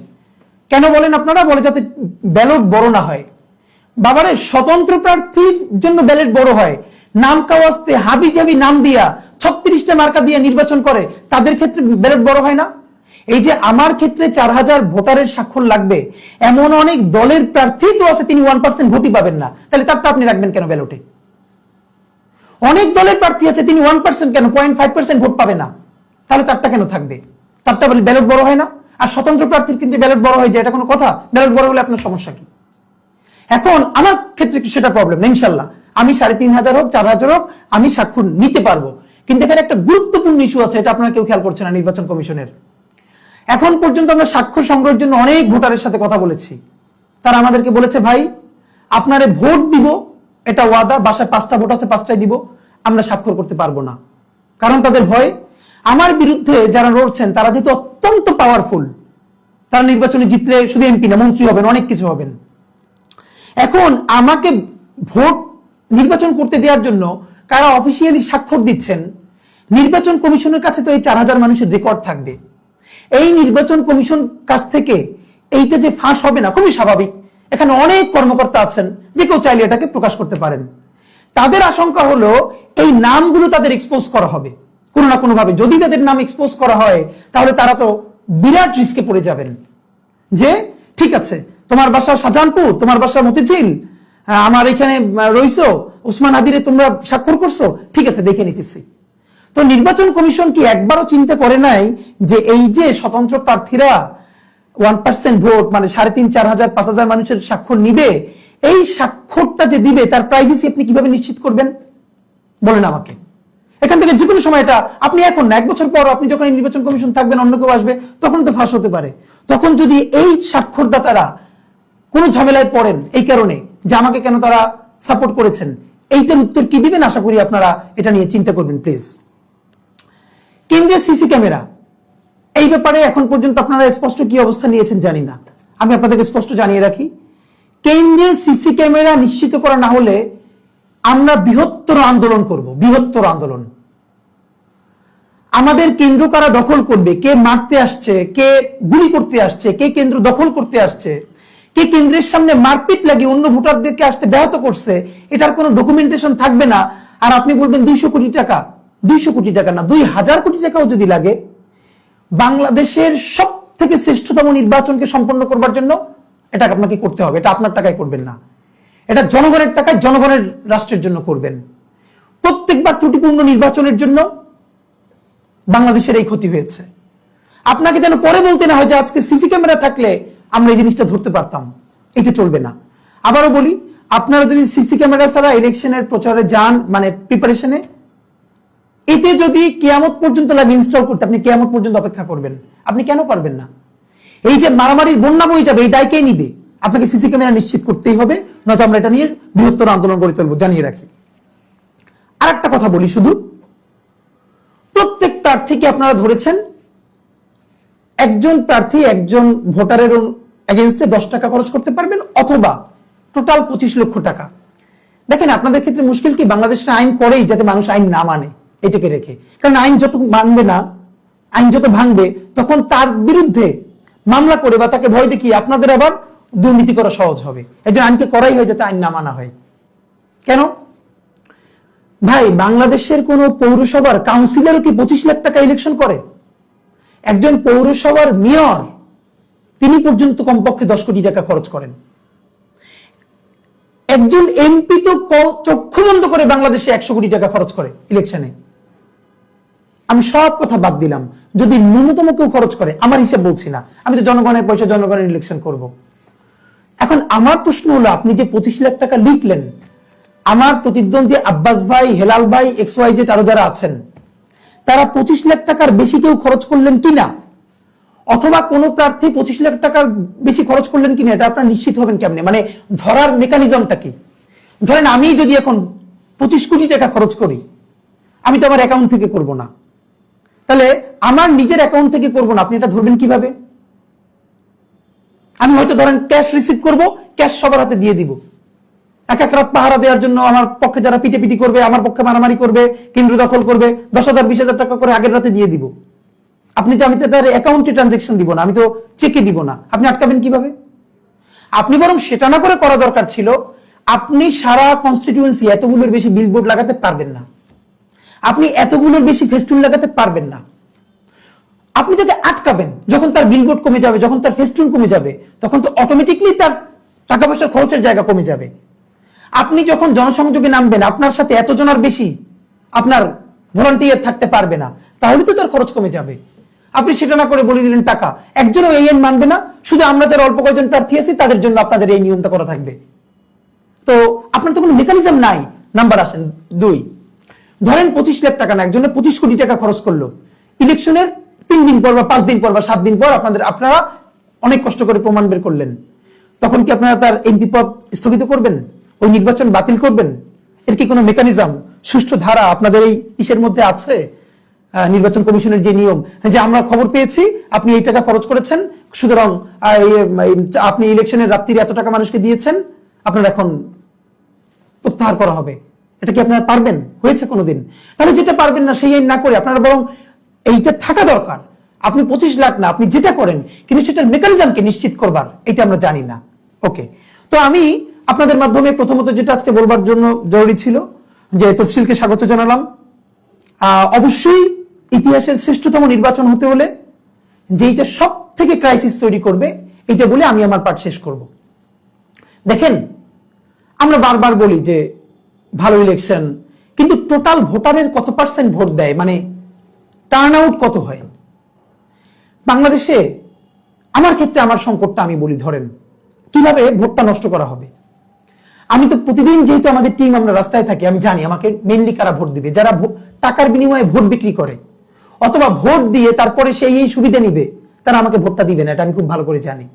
কেন বলেন আপনারা? বলে যাতে ব্যালট বড় না হয়। বাবারে, স্বতন্ত্র প্রার্থীর জন্য ব্যালট বড় হয়, নাম কাওয়াজতে হাবি জাবি নাম দিয়া 36টা মার্কা দিয়ে নির্বাচন করে, তাদের ক্ষেত্রে ব্যালট বড় হয় না? এই যে আমার ক্ষেত্রে 4,000 ভোটারের স্বাক্ষর লাগবে, এমন অনেক দলের প্রার্থী তো আছে তিনি 1% ভোটই পাবেন না, তাহলে তারটা আপনি রাখবেন কেন ব্যালটে? অনেক দলের প্রার্থী আছে তিনি 1% কেন 0.5% ভোট পাবে না, তাহলে তারটা কেন থাকবে? তারটা ব্যালট বড় হয় না? আর স্বতন্ত্র প্রার্থীর কিন্তু ব্যালট বড় হয়ে যায়, এটা কোনো কথা? ব্যালট বড় হলে আপনার সমস্যা কি? এখন আমার ক্ষেত্রে সেটা প্রবলেম না, ইনশাল্লাহ আমি 3,500 হোক 4,000 হোক আমি স্বাক্ষর নিতে পারবো। কিন্তু এখানে একটা গুরুত্বপূর্ণ ইস্যু আছে, এটা আপনারা কেউ খেয়াল করছে না নির্বাচন কমিশনের। এখন পর্যন্ত আমরা স্বাক্ষর সংগ্রহের জন্য অনেক ভোটারের সাথে কথা বলেছি, তারা আমাদেরকে বলেছে ভাই আপনারে ভোট দিব, এটা ওয়াদা, বাসায় 5টা ভোট আছে 5টাই দিব, আমরা স্বাক্ষর করতে পারবো না। কারণ তাদের ভয়, আমার বিরুদ্ধে যারা লড়ছেন তারা যেহেতু অত্যন্ত পাওয়ারফুল, তারা নির্বাচনে জিতলে শুধু এমপি না মন্ত্রী হবেন, অনেক কিছু হবেন। এখন আমাকে ভোট নির্বাচন করতে দেওয়ার জন্য কারা অফিসিয়ালি স্বাক্ষর দিচ্ছেন, নির্বাচন কমিশনের কাছে তো এই 4,000 মানুষের রেকর্ড থাকবে। এই নির্বাচন কমিশন কাছ থেকে এইটা যে ফাঁস হবে না খুবই স্বাভাবিক, এখানে অনেক কর্মকর্তা আছেন যে কেউ চাইলে এটাকে প্রকাশ করতে পারেন। তাদের আশঙ্কা হলো এই নামগুলো তাদের এক্সপোজ করা হবে কোনো না কোনো ভাবে। যদি তাদের নাম এক্সপোজ করা হয় তাহলে তারা তো বিরাট রিস্কে পড়ে যাবেন, যে ঠিক আছে তোমার বাসা শাহজাহানপুর, তোমার বাসা মতিঝিল, আমার এখানে রইছো ওসমান হাদিরে তোমরা স্বাক্ষর করছো, ঠিক আছে দেখে নিতেছি। তো নির্বাচন কমিশন কি একবারও চিন্তা করে নাই যে এই যে স্বতন্ত্র প্রার্থীরা 1% ভোট, মানে 3,500, 4,000, 5,000 মানুষের স্বাক্ষর নিবে, এই স্বাক্ষরটা যে দিবে তার প্রাইভেসি আপনি কিভাবে নিশ্চিত করবেন বলেন আমাকে? এখান থেকে যে কোনো সময়, এটা আপনি এখন না 1 বছর পর আপনি যখন নির্বাচন কমিশন থাকবেন, অন্য কেউ আসবে, তখন তো ফাঁস হতে পারে। তখন যদি এই স্বাক্ষরদাতারা কোনো ঝামেলায় পড়েন এই কারণে যে আমাকে কেন তারা সাপোর্ট করেছেন, এইটার উত্তর কি দিবেন আশা করি আপনারা এটা নিয়ে চিন্তা করবেন প্লিজ। কেন্দ্রীয় সিসি ক্যামেরা, এই ব্যাপারে এখন পর্যন্ত আপনারা স্পষ্ট কি অবস্থা নিয়েছেন জানি না, আমি আপনাদেরকে স্পষ্ট জানিয়ে রাখি, কেন্দ্রে সিসি ক্যামেরা নিশ্চিত করা না হলে আমরা বৃহত্তর আন্দোলন করব, বৃহত্তর আন্দোলন। আমাদের কেন্দ্র কারা দখল করবে, কে মারতে আসছে, কে গুলি করতে আসছে, কে কেন্দ্র দখল করতে আসছে, কে কেন্দ্রের সামনে মারপিট লাগিয়ে অন্য ভোটারদেরকে আসতে ব্যাহত করছে, এটার কোনো ডকুমেন্টেশন থাকবে না। আর আপনি বলবেন 200 কোটি টাকা, 200 কোটি টাকা না 2,000 কোটি টাকাও যদি লাগে বাংলাদেশের সব থেকে শ্রেষ্ঠতম নির্বাচনকে সম্পন্ন করবার জন্য, এটা আপনাকে করতে হবে, এটা আপনার টাকায় করবেন না। এটা জনগণের টাকায় জনগণের রাষ্ট্রের জন্য করবেন। প্রত্যেকবার ত্রুটিপূর্ণ নির্বাচনের জন্য বাংলাদেশের এই ক্ষতি হয়েছে। আপনাকে যেন পরে বলতে না হয় যে আজকে সিসি ক্যামেরা থাকলে আমরা এই জিনিসটা ধরতে পারতাম, এটা চলবে না। আবারও বলি, আপনারা যদি সিসি ক্যামেরা ছাড়া ইলেকশনের প্রচারে যান, মানে প্রিপারেশনে, এতে যদি কিয়ামত পর্যন্ত লাগে ইনস্টল করতে, আপনি কিয়ামত পর্যন্ত অপেক্ষা করবেন? আপনি কেন পারবেন না? এই যে মারামারির বন্যা বয়ে যাবে, এই দায় কে নিবে? আপনাকে সিসি ক্যামেরা নিশ্চিত করতেই হবে, নয়তো আমরা এটা নিয়ে বৃহত্তর আন্দোলন গড়ে তুলব, জানিয়ে রাখি। আর একটা কথা বলি, শুধু প্রত্যেক প্রার্থীকে আপনারা ধরেছেন, একজন প্রার্থী একজন ভোটারের এগেইনস্টে 10 টাকা খরচ করতে পারবেন, অথবা টোটাল 25 লক্ষ টাকা। দেখেন, আপনাদের ক্ষেত্রে মুশকিল কি, বাংলাদেশের আইন করেই যাতে মানুষ আইন না মানে, এটাকে রেখে। কারণ আইন যত মানবে না, আইন যত ভাঙবে, তখন তার বিরুদ্ধে মামলা করে বা তাকে ভয় দেখিয়ে আপনাদের আবার দুর্নীতি করা সহজ হবে। এই জন্য আইনকে করাই হয় যাতে আইন না মানা হয়। কেন ভাই, বাংলাদেশের কোন পৌরসভার কাউন্সিলরও কি 25 লাখ টাকা ইলেকশন করে? একজন পৌরসভার মেয়র, তিনি পর্যন্ত কমপক্ষে 10 কোটি টাকা খরচ করেন। একজন এমপি তো চক্ষু বন্ধ করে বাংলাদেশে 100 কোটি টাকা খরচ করে ইলেকশনে। আমি সব কথা বাদ দিলাম, যদি ন্যূনতম কেউ খরচ করে, আমার হিসাব বলছি না, আমি তো জনগণের পয়সা জনগণের ইলেকশন করব। এখন আমার প্রশ্ন হলো, আপনি যে 25 লাখ টাকা লিখলেন, আমার প্রতিদ্বন্দ্বী আব্বাস ভাই, হেলাল ভাই, XYZ আরো যারা আছেন, তারা 25 লাখ টাকার বেশি কেউ খরচ করলেন কিনা, অথবা কোন প্রার্থী 25 লাখ টাকার বেশি খরচ করলেন কিনা, এটা আপনারা নিশ্চিত হবেন কেমনে? মানে ধরার মেকানিজমটা কি? ধরেন আমি যদি এখন 25 কোটি টাকা খরচ করি, আমি তো আমার অ্যাকাউন্ট থেকে করব না, তাহলে আমার নিজের অ্যাকাউন্ট থেকে করব না, আপনি এটা ধরবেন কিভাবে? আমি হয়তো ধরেন ক্যাশ রিসিভ করব, ক্যাশ সবার হাতে দিয়ে দিব, এক এক রাত পাহারা দেওয়ার জন্য আমার পক্ষে যারা পিটি করবে, আমার পক্ষে মারামারি করবে, কেন্দ্র দখল করবে, 10,000 20,000 টাকা করে আগের রাতে দিয়ে দিব। আমি তো তার অ্যাকাউন্টে ট্রানজেকশন দিব না, আমি তো চেকে দিব না, আপনি আটকাবেন কিভাবে? আপনি বরং সেটা না করে করা দরকার ছিল, আপনি সারা কনস্টিটিউয়েন্সি এতগুলোর বেশি বিলবোর্ড লাগাতে পারবেন না, আপনি এতগুলোর বেশি ফেস্টুন লাগাতে পারবেন না। আপনি তাকে আটকাবেন, যখন তার বিলবোর্ড কমে যাবে, যখন তার ফেস্টুন কমে যাবে, তখন তো অটোমেটিকলি তার টাকা পয়সার খরচের জায়গা কমে যাবে। আপনি যখন জনসংযোগে নামবেন, আপনার সাথে এতজনের বেশি আপনার ভলান্টিয়ার থাকতে পারবে না, তাহলে তো তার খরচ কমে যাবে। আপনি সেটা না করে বলে দিলেন টাকা, একজনও এই আইন মানবে না, শুধু আমরা যারা অল্প কয়েকজন প্রার্থী আছি তাদের জন্য আপনাদের এই নিয়মটা করা থাকবে। তো আপনার তো কোনো মেকানিজম নাই। নাম্বার আসেন 2, ধরেন 25 লাখ টাকা না, একজনের 25 কোটি টাকা খরচ করলো, ইলেকশনের 3 দিন পর বা 5 দিন পর বা 7 দিন পর আপনারা অনেক কষ্ট করে প্রমাণ বের করলেন, তখন কি আপনারা তার এমপি পদ স্থগিত করবেন? ওই নির্বাচন বাতিল করবেন? এর কি কোনো মেকানিজম, সুষ্ঠু ধারা আপনাদের এই ইসের মধ্যে আছে? নির্বাচন কমিশনের যে নিয়ম, যে আমরা খবর পেয়েছি আপনি এই টাকা খরচ করেছেন, সুতরাং আপনি ইলেকশনের রাত্রিরে এত টাকা মানুষকে দিয়েছেন, আপনার এখন প্রত্যাহার করা হবে, এটা কি আপনারা পারবেন? হয়েছে কোনোদিন? তাহলে যেটা পারবেন না সেই আইন না করে আপনারা বরং এইটা থাকা দরকার, আপনি 25 লাখ না, আপনি যেটা করেন, কিন্তু সেটার মেকানিজমকে নিশ্চিত করবার, এটা আমরা জানি না। ওকে, তো আমি আপনাদের মাধ্যমে প্রথমত যেটা আজকে বলবার জন্য জরুরি ছিল, যে তফসিলকে স্বাগত জানালাম। অবশ্যই ইতিহাসের শ্রেষ্ঠতম নির্বাচন হতে হলে যেইটা সব থেকে ক্রাইসিস তৈরি করবে, এটা বলে আমি আমার পাঠ শেষ করব। দেখেন, আমরা বারবার বলি যে ভালো ইলেকশন, কিন্তু টোটাল ভোটারের কত পার্সেন্ট ভোট দেয়, মানে টার্ন আউট কত হয় বাংলাদেশে? আমার ক্ষেত্রে আমার সংকটটা আমি বলি, ধরেন কিভাবে ভোটটা নষ্ট করা হবে। আমি তো প্রতিদিন, যেহেতু আমাদের টিম, আমরা রাস্তায় থাকি, আমি জানি আমাকে মেইনলি কারা ভোট দিবে, যারা টাকার বিনিময়ে ভোট বিক্রি করে, অথবা ভোট দিয়ে তারপরে সেই এই সুবিধা নিবে, তারা আমাকে ভোটটা দিবে না, এটা আমি খুব ভালো করে জানি।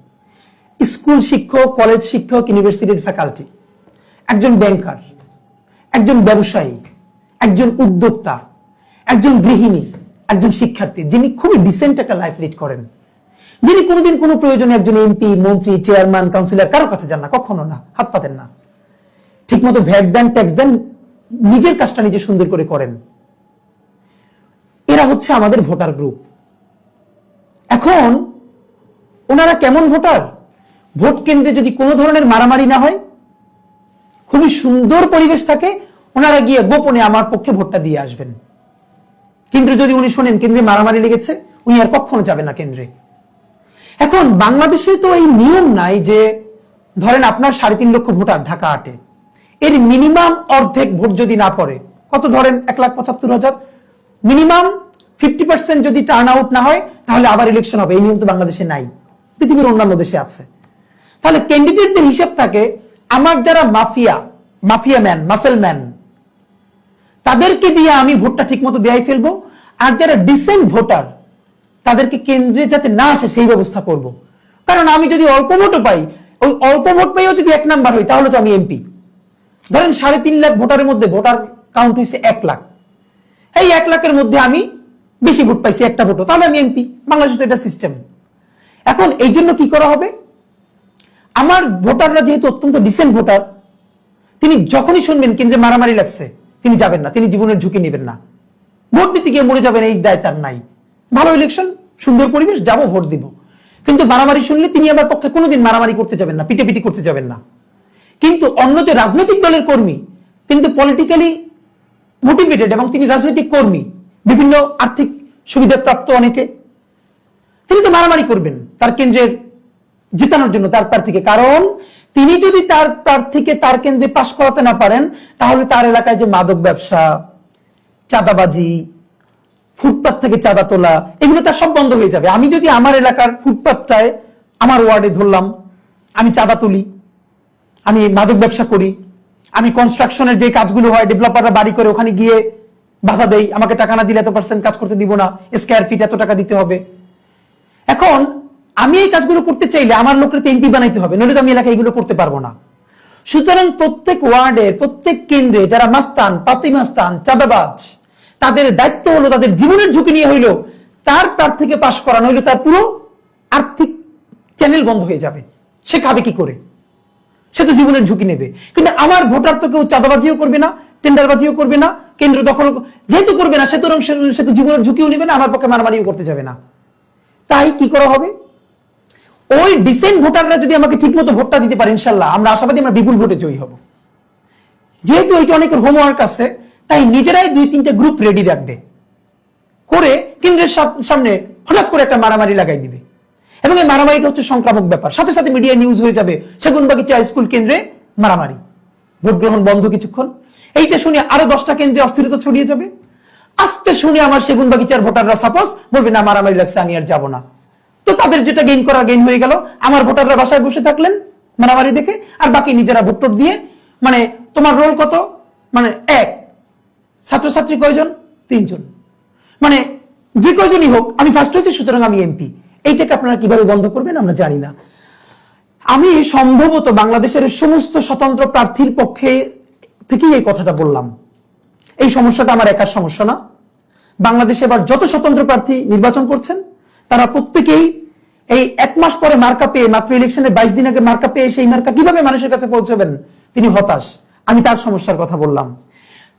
স্কুল শিক্ষক, কলেজ শিক্ষক, ইউনিভার্সিটির ফ্যাকাল্টি, একজন ব্যাংকার, একজন ব্যবসায়ী, একজন উদ্যোক্তা, একজন গৃহিণী, একজন শিক্ষার্থী, যিনি খুবই ডিসেন্ট একটা লাইফ লিড করেন, যিনি কোনোদিন কোনো প্রয়োজনে একজন এমপি, মন্ত্রী, চেয়ারম্যান, কাউন্সিলর কারো কাছে যান না, কখনো না, হাত পাতেন না, ঠিক মতো ভ্যাট দেন, ট্যাক্স দেন, নিজের কাজটা নিজে সুন্দর করে করেন। এরা হচ্ছে আমাদের ভোটার গ্রুপ। এখন ওনারা কেমন ভোটার? ভোট কেন্দ্রে যদি কোনো ধরনের মারামারি না হয়, খুবই সুন্দর পরিবেশ থাকে, ওনারা গিয়ে গোপনে আমার পক্ষে ভোটটা দিয়ে আসবেন। কেন্দ্রে যদি উনি শোনেন কেন্দ্রে মারামারি লেগেছে, উনি আর কখনো যাবেন না কেন্দ্রে। এখন বাংলাদেশে তো এই নিয়ম নাই যে ধরেন আপনার 3.5 লক্ষ ভোটার ঢাকা 8-এ, এর মিনিমাম অর্ধেক ভোট যদি না পড়ে, কত ধরেন 1,75,000, মিনিমাম 50% যদি টার্ন আউট না হয় তাহলে আবার ইলেকশন হবে। এই নিয়ম তো বাংলাদেশে নাই, পৃথিবীর অন্যান্য দেশে আছে। তাহলে ক্যান্ডিডেটদের হিসাব থাকে আমার যারা মাফিয়া ম্যান, মাসেল ম্যান, তাদেরকে দিয়ে আমি ভোটটা ঠিক মতো দেয়াই ফেলবো, আর যারা ডিসেন্ট ভোটার তাদেরকে কেন্দ্রে যাতে না আসে সেই ব্যবস্থা করব। কারণ আমি যদি অল্প ভোটও পাই, ওই অল্প ভোট পেয়েও যদি 1 নাম্বার হই তাহলে তো আমি এমপি। ধরেন 3.5 লাখ ভোটারের মধ্যে ভোটার কাউন্ট হয়েছে 1 লাখ, এই 1 লাখের মধ্যে আমি বেশি ভোট পাইছি একটা ভোটও, তাহলে আমি এমপি। বাংলাদেশে তো এটা সিস্টেম। এখন এই জন্য কি করা হবে, আমার ভোটাররা যেহেতু অত্যন্ত ডিসেন্ট ভোটার, তিনি যখনই শুনবেন কেন্দ্রে মারামারি লাগছে তিনি যাবেন না, তিনি জীবনের ঝুঁকি নেবেন না। ভোট দিতে গিয়ে মরে যাবেন এই দায় তার নাই। ভালো ইলেকশন, সুন্দর পরিবেশ, যাবো ভোট দিব। কিন্তু মারামারি শুনলে তিনি আমার পক্ষে কোনোদিন মারামারি করতে যাবেন না, পিটাপিটি করতে যাবেন না। কিন্তু অন্য যে রাজনৈতিক দলের কর্মী, তিনি তো পলিটিক্যালি মোটিভেটেড এবং তিনি রাজনৈতিক কর্মী, বিভিন্ন আর্থিক সুবিধা প্রাপ্ত অনেকে, তিনি তো মারামারি করবেন তার কেন্দ্রের জিতানোর জন্য তার প্রার্থীকে। কারণ তিনি যদি তার প্রার্থীকে তার কেন্দ্রে পাশ করাতে না পারেন তাহলে তার এলাকায় যে মাদক ব্যবসা, চাঁদাবাজি, ফুটপাত থেকে চাঁদা তোলা, এগুলো তার সব বন্ধ হয়ে যাবে। আমি যদি আমার এলাকার ফুটপাতটায় আমার ওয়ার্ডে ধরলাম আমি চাঁদা তুলি, আমি মাদক ব্যবসা করি, আমি কনস্ট্রাকশনের যে কাজগুলো হয় ডেভেলপাররা বাড়ি করে ওখানে গিয়ে বাধা দেই, আমাকে টাকা না দিলে এত % কাজ করতে দিব না, স্কয়ার ফিট এত টাকা দিতে হবে। এখন আমি এই কাজগুলো করতে চাইলে আমার লোককে এমপি বানাইতে হবে, নইলে তো আমি এলাকায় এগুলো করতে পারবো না। সুতরাং প্রত্যেক ওয়ার্ডে, প্রত্যেক কেন্দ্রে যারা মাস্তান, পাতি মাস্তান, চাঁদাবাজ, তাদের দায়িত্ব হলো তাদের জীবনের ঝুঁকি নিয়ে হইলো তার থেকে পাশ করা, নইলে তার পুরো আর্থিক চ্যানেল বন্ধ হয়ে যাবে। সে খাবে কি করে? সে তো জীবনের ঝুঁকি নেবে। কিন্তু আমার ভোটার তো কেউ চাঁদাবাজিও করবে না, টেন্ডারবাজিও করবে না, কেন্দ্র দখল যেহেতু করবে না, সে তো জীবনের ঝুঁকিও নেবে না, আমার পক্ষে মারামারিও করতে যাবে না। তাই কি করা হবে, ওই ডিসেন্ট ভোটাররা যদি আমাকে ঠিকমতো ভোটটা দিতে পারে, ইনশাল্লাহ আমরা আশাবাদী আমরা বিপুল ভোটে জয়ী হব। যেহেতু ওইটা অনেকের হোমওয়ার্ক আছে, তাই নিজেরাই 2-3টে গ্রুপ রেডি রাখবে, করে কেন্দ্রের সামনে হঠাৎ করে একটা মারামারি লাগাই দিবে। এবং এই মারামারিটা হচ্ছে সংক্রামক ব্যাপার, সাথে সাথে মিডিয়া নিউজ হয়ে যাবে সেগুনবাগিচা স্কুল কেন্দ্রে মারামারি, ভোট গ্রহণ বন্ধ কিছুক্ষণ। এইটা শুনে আরো 10টা কেন্দ্রে অস্থিরতা ছড়িয়ে যাবে। আস্তে শুনে আমার সেগুনবাগিচার ভোটাররা সাপোজ বলবে না মারামারি লাগছে আমি আর যাবো না, তো তাদের যেটা গেইন করা গেইন হয়ে গেল। আমার ভোটাররা বাসায় বসে থাকলেন মারামারি দেখে, আর বাকি নিজেরা ভোট টোট দিয়ে, মানে তোমার রোল কত, মানে 1, ছাত্রছাত্রী কয়জন, 3 জন, মানে যে কয়জনই হোক আমি ফার্স্ট হয়েছি সুতরাং আমি এমপি। এইটাকে আপনারা কিভাবে বন্ধ করবেন আমরা জানি না। আমি সম্ভবত বাংলাদেশের সমস্ত স্বতন্ত্র প্রার্থীর পক্ষে থেকেই এই কথাটা বললাম। এই সমস্যাটা আমার একার সমস্যা না। বাংলাদেশে এবার যত স্বতন্ত্র প্রার্থী নির্বাচন করছেন তারা প্রত্যেকেই এই 1 মাস পরে মার্কা পেয়ে, মাত্র ইলেকশনের 22 দিন আগে মার্কা পেয়ে সেই মার্কা কিভাবে মানুষের কাছে পৌঁছবেন তিনি হতাশ। আমি তার সমস্যার কথা বললাম।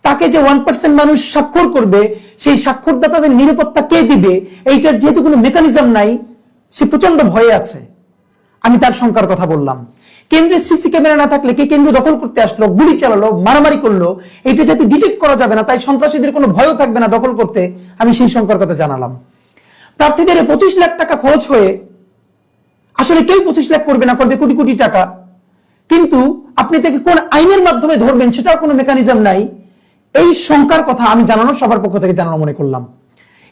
তাকে যে 1% মানুষ স্বাক্ষর করবে, সেই স্বাক্ষরদাতাদের নিরাপত্তা কে দিবে, এইটার যেহেতু কোনো মেকানিজম নাই, সে প্রচন্ড ভয়ে আছে। আমি তার শঙ্কার কথা বললাম। কেন্দ্রে সিসি ক্যামেরা না থাকলে কে কেন্দ্র দখল করতে আসলো, গুলি চালালো, মারামারি করলো, এটা যেহেতু ডিটেক্ট করা যাবে না, তাই সন্ত্রাসীদের কোনো ভয়ও থাকবে না দখল করতে, আমি সেই শঙ্কার কথা জানালাম। প্রার্থীদের 25 লাখ টাকা খরচ হয়ে আসলে কেউ 25 লাখ করবে না, করবে কোটি কোটি টাকা, কিন্তু আপনি তাকে কোন আইনের মাধ্যমে ধরবেন সেটাও কোনো মেকানিজম নাই। এই শঙ্কার কথা আমি জানানো, সবার পক্ষ থেকে জানানো মনে করলাম।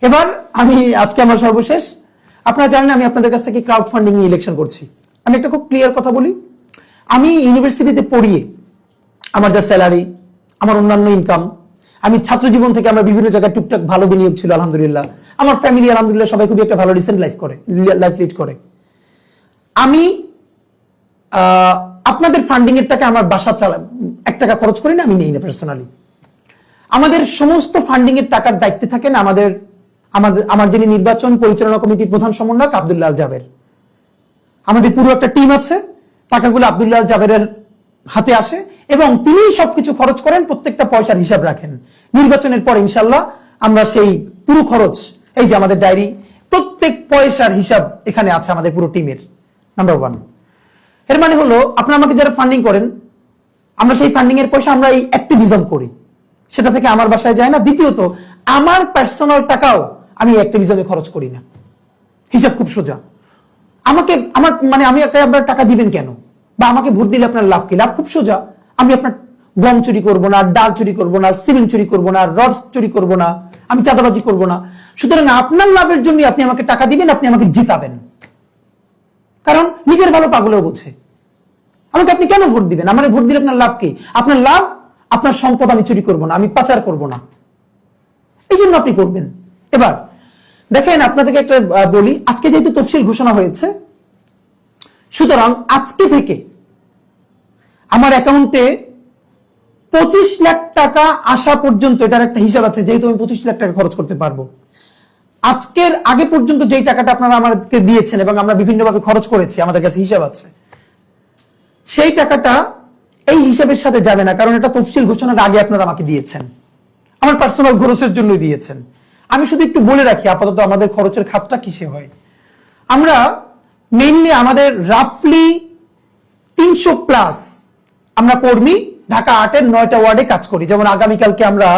এবার আমি আজকে আমার সর্বশেষ, আপনারা জানেন আমি আপনাদের কাছ থেকে ক্রাউড ফান্ডিং নিয়ে ইলেকশন করছি। আমি একটা খুব ক্লিয়ার কথা বলি, আমি ইউনিভার্সিটিতে পড়িয়ে আমার যা স্যালারি, আমার অন্যান্য ইনকাম, আমি ছাত্র জীবন থেকে আমরা বিভিন্ন জায়গায় টুকটাক ভালো বিনিয়োগ ছিল আলহামদুলিল্লাহ, আমার ফ্যামিলি আলহামদুলিল্লাহ সবাই খুবই একটা ভালো রিসেন্ট লাইফ লিড করে। আমি আপনাদের ফান্ডিং এর টাকা আমার বাসা চালা 1 টাকা খরচ করি না, আমি নেই না পার্সোনালি। আমাদের সমস্ত ফান্ডিং এর টাকার দায়িত্বে থাকেন আমার যিনি নির্বাচন পরিচালনা কমিটির প্রধান সমন্বয়ক আব্দুল্লাহ আল জাবের। আমাদের পুরো একটা টিম আছে, টাকাগুলো আব্দুল্লাহ আল জাবেরের হাতে আসে এবং তিনি সবকিছু খরচ করেন, প্রত্যেকটা পয়সার হিসাব রাখেন। নির্বাচনের পর ইনশাল্লাহ আমরা সেই পুরো খরচ, এই যে আমাদের ডায়েরি, প্রত্যেক পয়সার হিসাব এখানে আছে আমাদের পুরো টিমের। নাম্বার 1, এর মানে হলো আপনারা আমাকে যারা ফান্ডিং করেন, আমরা সেই ফান্ডিং এর পয়সা আমরা এই অ্যাক্টিভিজম করি, সেটা থেকে আমার বাসায় যায় না। দ্বিতীয়ত আমার পার্সোনাল টাকাও আমি অ্যাক্টিভিজমে খরচ করি না, হিসাব খুব সোজা। আমাকে আমার মানে আমি আপনারা টাকা দিবেন কেন? বা আমাকে ভোট দিলে আপনার লাভ কি? লাভ খুব সোজা, আমি আপনার গম চুরি করব না, ডাল চুরি করব না, সিমেন্ট চুরি করব না, রড চুরি করব না, আমি চাঁদাবাজি করব না। সুতরাং আপনার লাভের জন্য আপনি আমাকে টাকা দিবেন, আপনি আমাকে জিতাবেন, কারণ নিজের ভালো পাগলেও বোঝে। আমাকে আপনি কেন ভোট দিবেন? আমার ভোট দিলে আপনার লাভ কি? আপনার লাভ, আপনার সম্পদ আমি চুরি করব না, আমি পাচার করব না, এই জন্য আপনি করবেন। এবার দেখেন, আপনাদেরকে একটা বলি, আজকে যেহেতু তফসিল ঘোষণা হয়েছে, সুতরাং আজকে থেকে আমার অ্যাকাউন্টে 25 লাখ টাকা আসা পর্যন্ত, এটার একটা হিসাব আছে, যেহেতু আমি 25 লাখ টাকা খরচ করতে পারবো। আজকের আগে পর্যন্ত যেই টাকাটা আপনারা আমাদেরকে দিয়েছেন এবং আমরা বিভিন্নভাবে খরচ করেছি, আমাদের কাছে হিসাব আছে, সেই টাকাটা এই হিসাবের সাথে যাবে না, কারণ এটা তফসিল ঘোষণার আগে আপনারা আমাকে দিয়েছেন, আমার পার্সোনাল খরচের জন্য দিয়েছেন। আমি শুধু একটু বলে রাখি আপাতত আমাদের খরচের খাতটা কিসে হয়। আমরা মেইনলি আমাদের রাফলি 300+ আমরা কর্মী ঢাকা 8-এর 9টা ওয়ার্ডে কাজ করি। যেমন আগামীকালকে আমরা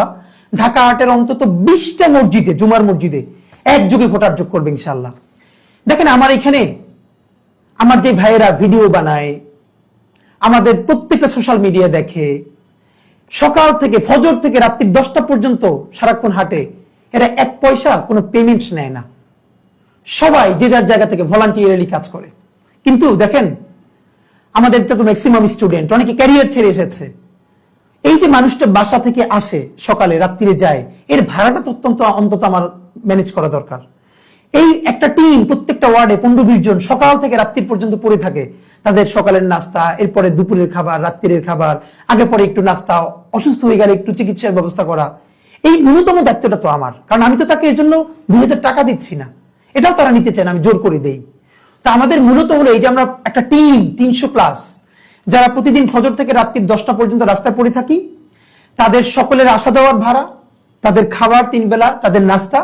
ঢাকা 8-এর অন্তত 20টা মসজিদে, জুমার মসজিদে একযোগে ভোটার যোগ করবে ইনশাআল্লাহ। দেখেন, আমার এখানে আমার যে ভাইয়েরা ভিডিও বানায়, আমাদের প্রত্যেকটা সোশ্যাল মিডিয়া দেখে, সকাল থেকে ফজর থেকে রাত্রি 10টা পর্যন্ত সারাক্ষণ হাঁটে, এরা 1 পয়সা কোনো পেমেন্ট নেয় না, সবাই যে যার জায়গা থেকে ভলান্টিয়ারলি কাজ করে। কিন্তু দেখেন, আমাদের যত ম্যাক্সিমাম স্টুডেন্ট, অনেকে ক্যারিয়ার ছেড়ে এসেছে, এই যে মানুষটা বাসা থেকে আসে সকালে রাত্রিরে যায়, এর ভাড়াটা তো অন্তত আমার ম্যানেজ করা দরকার। এই একটা টিম প্রত্যেকটা ওয়ার্ডে 15-20 জন সকাল থেকে রাত্রি পর্যন্ত পড়ে থাকে, তাদের সকালের নাস্তা, এরপরে দুপুরের খাবার, রাত্রির খাবার, আগে পরে একটু নাস্তা, অসুস্থ হয়ে গেলে একটু চিকিৎসার ব্যবস্থা করা, এই ন্যূনতম দায়িত্বটা তো আমার, কারণ আমি তো তাকে এর জন্য 2000 টাকা দিচ্ছি না, এটাও তারা নিতে চান, আমি জোর করে দেই। তা আমাদের মূলত হলো এই যে আমরা একটা টিম 300+, যারা প্রতিদিন ফজর থেকে রাত্রি 10টা পর্যন্ত রাস্তায় পড়ে থাকি, তাদের সকলের আসা যাওয়ার ভাড়া, তাদের খাবার 3 বেলা, তাদের নাস্তা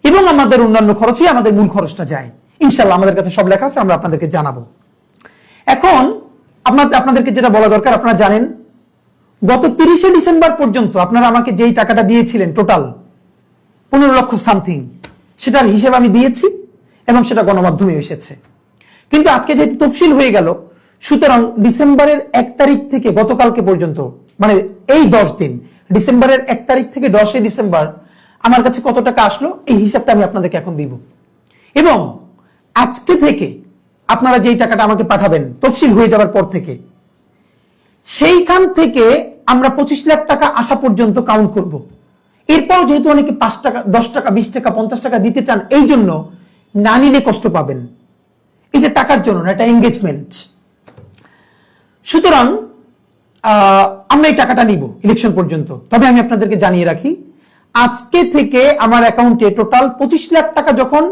এবং আমাদের অন্যান্য খরচই আমাদের মূল খরচটা যায়। ইনশাআল্লাহ আমাদের কাছে সব লেখা আছে, আমরা আপনাদেরকে জানাবো। এখন আপনাদেরকে যেটা বলা দরকার, আপনারা জানেন গত 30শে ডিসেম্বর পর্যন্ত আপনারা আমাকে যেই টাকাটা দিয়েছিলেন, টোটাল 15 লক্ষ সামথিং, সেটার হিসেব আমি দিয়েছি এবং সেটা গণমাধ্যমে এসেছে। কিন্তু আজকে যেহেতু তফসিল হয়ে গেল, সুতরাং ডিসেম্বরের 1 তারিখ থেকে গতকালকে পর্যন্ত, মানে এই 10 দিন, ডিসেম্বরের 1 তারিখ থেকে 10শে ডিসেম্বর আমার কাছে কত টাকা আসলো, এই হিসাবটা আমি আপনাদেরকে এখন দিব। এবং আজকে থেকে আপনারা যেই টাকাটা আমাকে পাঠাবেন তফসিল হয়ে যাওয়ার পর থেকে, সেইখান থেকে আমরা 25 লাখ টাকা আসা পর্যন্ত কাউন্ট করব। এরপর যেহেতু অনেকে 5 টাকা, 10 টাকা, 20 টাকা, 50 টাকা দিতে চান, এই জন্য না নিলে কষ্ট পাবেন, এটা টাকার জন্য না, এটা এঙ্গেজমেন্ট। সুতরাং আমরা এই টাকাটা নিব ইলেকশন পর্যন্ত। তবে আমি আপনাদেরকে জানিয়ে রাখি, আজকে থেকে আমার অ্যাকাউন্টে টোটাল 25 লাখ টাকা যখন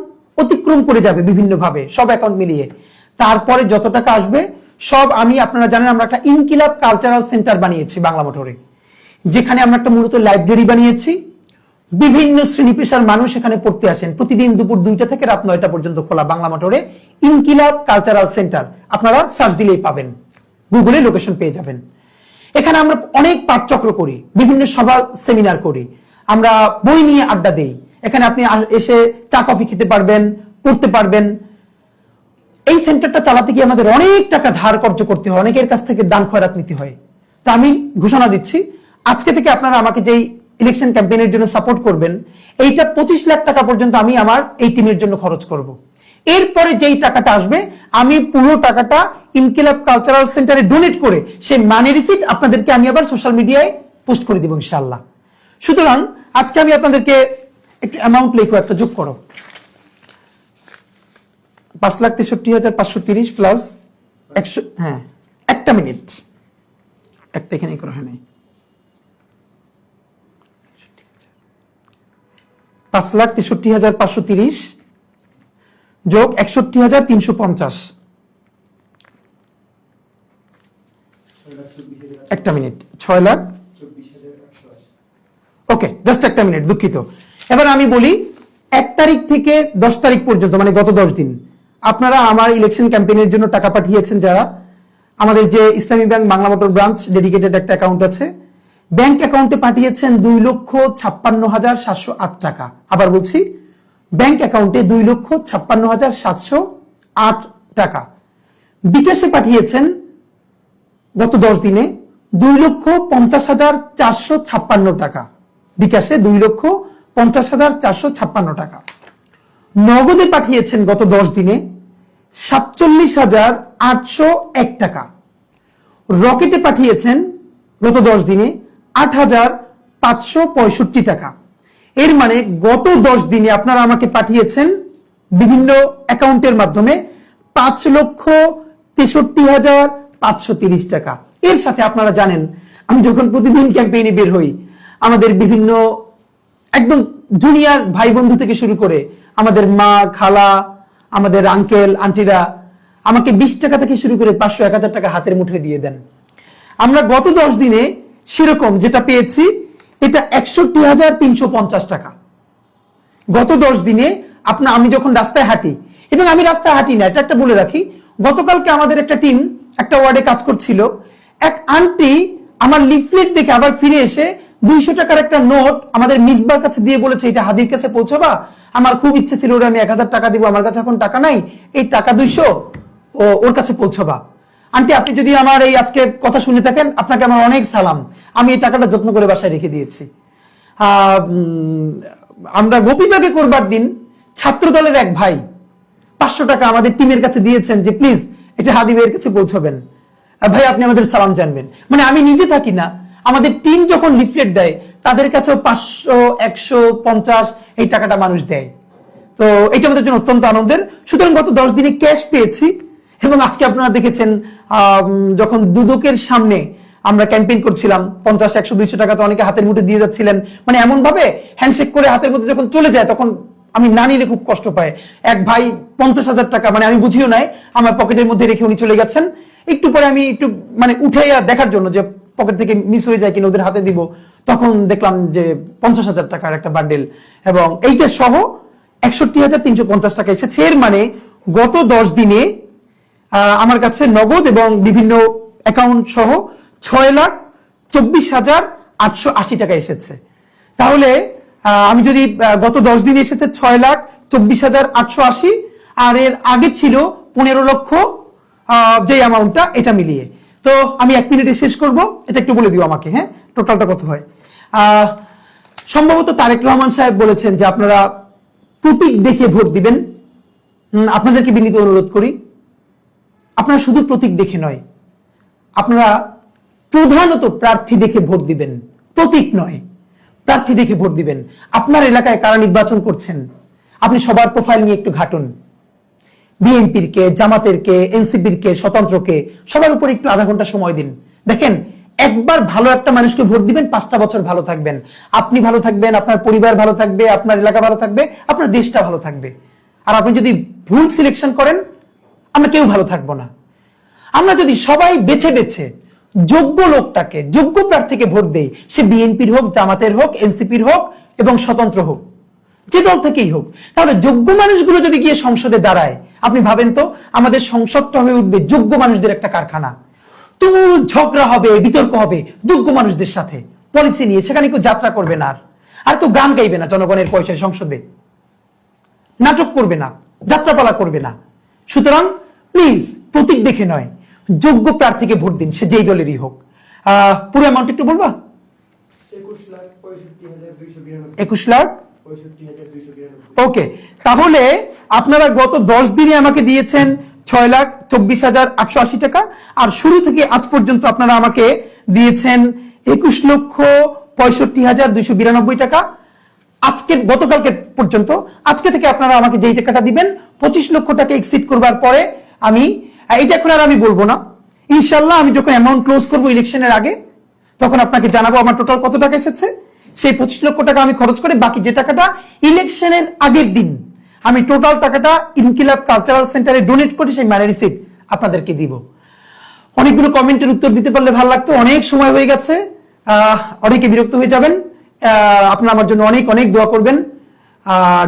অতিক্রম করে যাবে বিভিন্নভাবে সব অ্যাকাউন্ট মিলিয়ে, তারপরে যত টাকা আসবে সব আমি, আপনারা জানেন আমরা একটা ইনকিলাব কালচারাল সেন্টার বানিয়েছি বাংলা মোটরে, যেখানে আমরা একটা মূলত লাইব্রেরি বানিয়েছি। বিভিন্ন শ্রেণী পেশার মানুষ এখানে পড়তে আসেন, প্রতিদিন দুপুর 2টা থেকে রাত 9টা পর্যন্ত খোলা বাংলা মোটরে ইনকিলাব কালচারাল সেন্টার। আপনারা সার্চ দিলেই পাবেন, গুগলে লোকেশন পেয়ে যাবেন। এখানে আমরা অনেক পাঠচক্র করি, বিভিন্ন সভা সেমিনার করি, আমরা বই নিয়ে আড্ডা দেই। এখানে আপনি এসে চা কফি খেতে পারবেন, পড়তে পারবেন। এই সেন্টারটা চালাতে গিয়ে আমাদের অনেক টাকা ধার কর্জ করতে হয়, অনেকের কাছ থেকে দান খয়রাত নিতে হয়। তা আমি ঘোষণা দিচ্ছি, আজকে থেকে আপনারা আমাকে যেই ইলেকশন ক্যাম্পেইনের জন্য সাপোর্ট করবেন, এইটা 25 লাখ টাকা পর্যন্ত আমি আমার এই টিমের জন্য খরচ করব। এরপরে যেই টাকাটা আসবে, আমি পুরো টাকাটা ইনকিলাব কালচারাল সেন্টারে ডোনেট করে সেই মানি রিসিট আপনাদেরকে আমি আবার সোশ্যাল মিডিয়ায় পোস্ট করে দিব ইনশাআল্লাহ। সুতরাং আজকে আমি আপনাদেরকে একটু অ্যামাউন্ট লিখো, একটা যোগ করো, 5,63,530 প্লাস 100, হ্যাঁ একটা মিনিট, একটা এখানে করা হয় নাই, 5,63,530 যোগ 61,350, একটা মিনিট, 6 লাখ, ওকে, জাস্ট একটা মিনিট, দুঃখিত। এবার আমি বলি, 1 তারিখ থেকে 10 তারিখ পর্যন্ত, মানে গত 10 দিন আপনারা আমার ইলেকশন ক্যাম্পেইনের জন্য টাকা পাঠিয়েছেন। যারা আমাদের যে ইসলামী bank Bangla motor branch dedicated একটা অ্যাকাউন্ট আছে, ব্যাংক অ্যাকাউন্টে পাঠিয়েছেন 2,56,708 টাকা। আবার বলছি, ব্যাংক অ্যাকাউন্টে 2,56,708 টাকা। বিকাশে পাঠিয়েছেন গত 10 দিনে 2,50,456 টাকা, বিকাশে 2,50,456 টাকা, নগদে পাঠিয়েছেন গত 10 দিনে 47,801 টাকা, রকেটে পাঠিয়েছেন গত 10 দিনে 8,565 টাকা। এর মানে গত 10 দিনে আপনারা আমাকে পাঠিয়েছেন বিভিন্ন অ্যাকাউন্টের মাধ্যমে 5,63,530 টাকা। এর সাথে আপনারা জানেন আমি যখন প্রতিদিন ক্যাম্পেইনে বের হই, আমাদের বিভিন্ন একদম জুনিয়র ভাই বন্ধু থেকে শুরু করে আমাদের মা, খালা, আমাদের আঙ্কেল আন্টিরা আমাকে 20 টাকা থেকে শুরু করে 500-1000 টাকা হাতের মুঠোয় দিয়ে দেন। আমরা গত 10 দিনে সেরকম যেটা পেয়েছি এটা 61,350 টাকা। গত 10 দিনে আমি যখন রাস্তায় হাঁটি, এবং আমি রাস্তায় হাঁটি না, এটা একটা বলে রাখি, গতকালকে আমাদের একটা টিম একটা ওয়ার্ডে কাজ করছিল, এক আন্টি আমার লিফলেট দেখে আবার ফিরে এসে 200 টাকার একটা নোট আমাদের মিসবার কাছে দিয়ে বলেছে এটা হাদির কাছে পৌঁছাবা, আমার খুব ইচ্ছে ছিল ওরা আমি 1000 টাকা দিব, আমার কাছে এখন টাকা নাই, এই টাকা 200 ওর কাছে পৌঁছাবা। আন্টি আপনি যদি আমার এই আজকে কথা শুনে থাকেন, আপনাকে আমার অনেক সালাম, আমি এই টাকাটা যত্ন করে বাসায় রেখে দিয়েছি। আমরা গোপীবাগে করবার দিন ছাত্র দলের এক ভাই 500 টাকা আমাদের টিমের কাছে দিয়েছেন যে প্লিজ এটা হাদি ভাইয়ের কাছে পৌঁছবেন, ভাই আপনি আমাদের সালাম জানবেন। মানে আমি নিজে থাকি না, আমাদের টিম যখন লিফলেট দেয় তাদের কাছেও 500, 150 এই টাকাটা মানুষ দেয়। তো এটা আমাদের জন্য অত্যন্ত আনন্দের। সুতরাং গত 10 দিনে ক্যাশ পেয়েছি, এবং আজকে আপনারা দেখেছেন যখন দুদকের সামনে আমরা ক্যাম্পেইন করছিলাম 50, 100, 200 টাকা তো অনেকে হাতের মুঠে দিয়ে যাচ্ছিলেন, মানে এমন ভাবে হ্যান্ডশেক করে হাতের মধ্যে যখন চলে যায় তখন আমি না নিলে খুব কষ্ট পায়। এক ভাই 50,000 টাকা, মানে আমি বুঝিও নাই, আমার পকেটের মধ্যে রেখে উনি চলে গেছেন। একটু পরে আমি একটু মানে উঠে দেখার জন্য যে পকেট থেকে মিস হয়ে যায় কিনা ওদের হাতে দিব, তখন দেখলাম যে 50,000 টাকার একটা বান্ডেল, এবং এইটা সহ 61,350 টাকা এসেছে। এর মানে গত 10 দিনে আমার কাছে নগদ এবং বিভিন্ন অ্যাকাউন্ট সহ 6,24,880 টাকা এসেছে। তাহলে আমি যদি গত 10 দিনে এসেছে 6,24,880, আর এর আগে ছিল 15 লক্ষ যে অ্যামাউন্টটা, এটা মিলিয়ে। তো আমি 1 মিনিটে শেষ করব, এটা একটু বলে দিও আমাকে, হ্যাঁ টোটালটা কত হয়। সম্ভবত তারেক রহমান সাহেব বলেছেন যে আপনারা প্রতীক দেখে ভোট দিবেন। আপনাদেরকে বিনীত অনুরোধ করি, আপনারা শুধু প্রতীক দেখে নয়, আপনারা প্রধানত প্রার্থী দেখে ভোট দিবেন, প্রতীক নয়, প্রার্থী দেখে ভোট দিবেন। আপনার এলাকায় কারা নির্বাচন করছেন আপনি সবার প্রোফাইল নিয়ে একটু ঘাটুন, বিএনপির কে, জামাতের কে, এনসিপির কে, স্বতন্ত্রকে, সবার উপর একটু আধা ঘন্টা সময় দিন। দেখেন, একবার ভালো একটা মানুষকে ভোট দিবেন, 5টা বছর ভালো থাকবেন, আপনি ভালো থাকবেন, আপনার পরিবার ভালো থাকবে, আপনার এলাকা ভালো থাকবে, আপনার দেশটা ভালো থাকবে। আর আপনি যদি ভুল সিলেকশন করেন, আমরা কেউ ভালো থাকবো না। আমরা যদি সবাই বেছে বেছে যোগ্য লোকটাকে, যোগ্য প্রার্থীকে ভোট দেই, সে বিএনপির হোক, জামাতের হোক, এনসিপির হোক এবং স্বতন্ত্র হোক, যে দল থেকেই হোক, তাহলে যোগ্য মানুষগুলো যদি গিয়ে সংসদে দাঁড়ায়, আপনি ভাবেন তো আমাদের সংসদটা হয়ে উঠবে যোগ্য মানুষদের একটা কারখানা। তুমুল ঝগড়া হবে, বিতর্ক হবে যোগ্য মানুষদের সাথে পলিসি নিয়ে, সেখানে কেউ যাত্রা করবে না, আর কেউ গান গাইবে না জনগণের পয়সায়, সংসদে নাটক করবে না, যাত্রাপালা করবে না। সুতরাং প্লিজ প্রতীক দেখে নয়, যোগ্য প্রার্থীকে ভোট দিন, সে যেই দলেরই হোক। পুরো অ্যামাউন্ট একটু বলবা? 21,65,292। ওকে, তাহলে আপনারা গত 10 দিনে আমাকে দিয়েছেন 6,24,880 টাকা, আর শুরু থেকে আজ পর্যন্ত আপনারা আমাকে দিয়েছেন 21,65,292 টাকা। আজকে গতকালকে পর্যন্ত, আজকে থেকে আপনারা আমাকে যেই টাকাটা দিবেন 25 লক্ষ টাকা এক্সিড করবার পরে আমি এইটা এখন আর আমি বলবো না, ইনশাল্লাহ আমি যখন অ্যামাউন্ট ক্লোজ করবো ইলেকশনের আগে, তখন আপনাকে জানাবো আমার টোটাল কত টাকা এসেছে। সেই 25 লক্ষ টাকা আমি খরচ করে বাকি যে টাকাটা ইলেকশনের আগের দিন আমি টোটাল টাকাটা ইনকিলাব কালচারাল সেন্টারে ডোনেট করে সেই মানি রিসিপ্ট আপনাদেরকে দিব। অনেকগুলো কমেন্টের উত্তর দিতে পারলে ভালো লাগতো, অনেক সময় হয়ে গেছে, অনেকে বিরক্ত হয়ে যাবেন। আপনারা আমার জন্য অনেক অনেক দোয়া করবেন।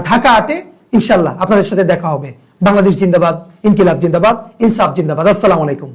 ঢাকা 8-এ ইনশাল্লাহ আপনাদের সাথে দেখা হবে। বাংলাদেশ জিন্দাবাদ, ইনকিলাব জিন্দাবাদ, ইনসাফ জিন্দাবাদ। আসসালামু আলাইকুম।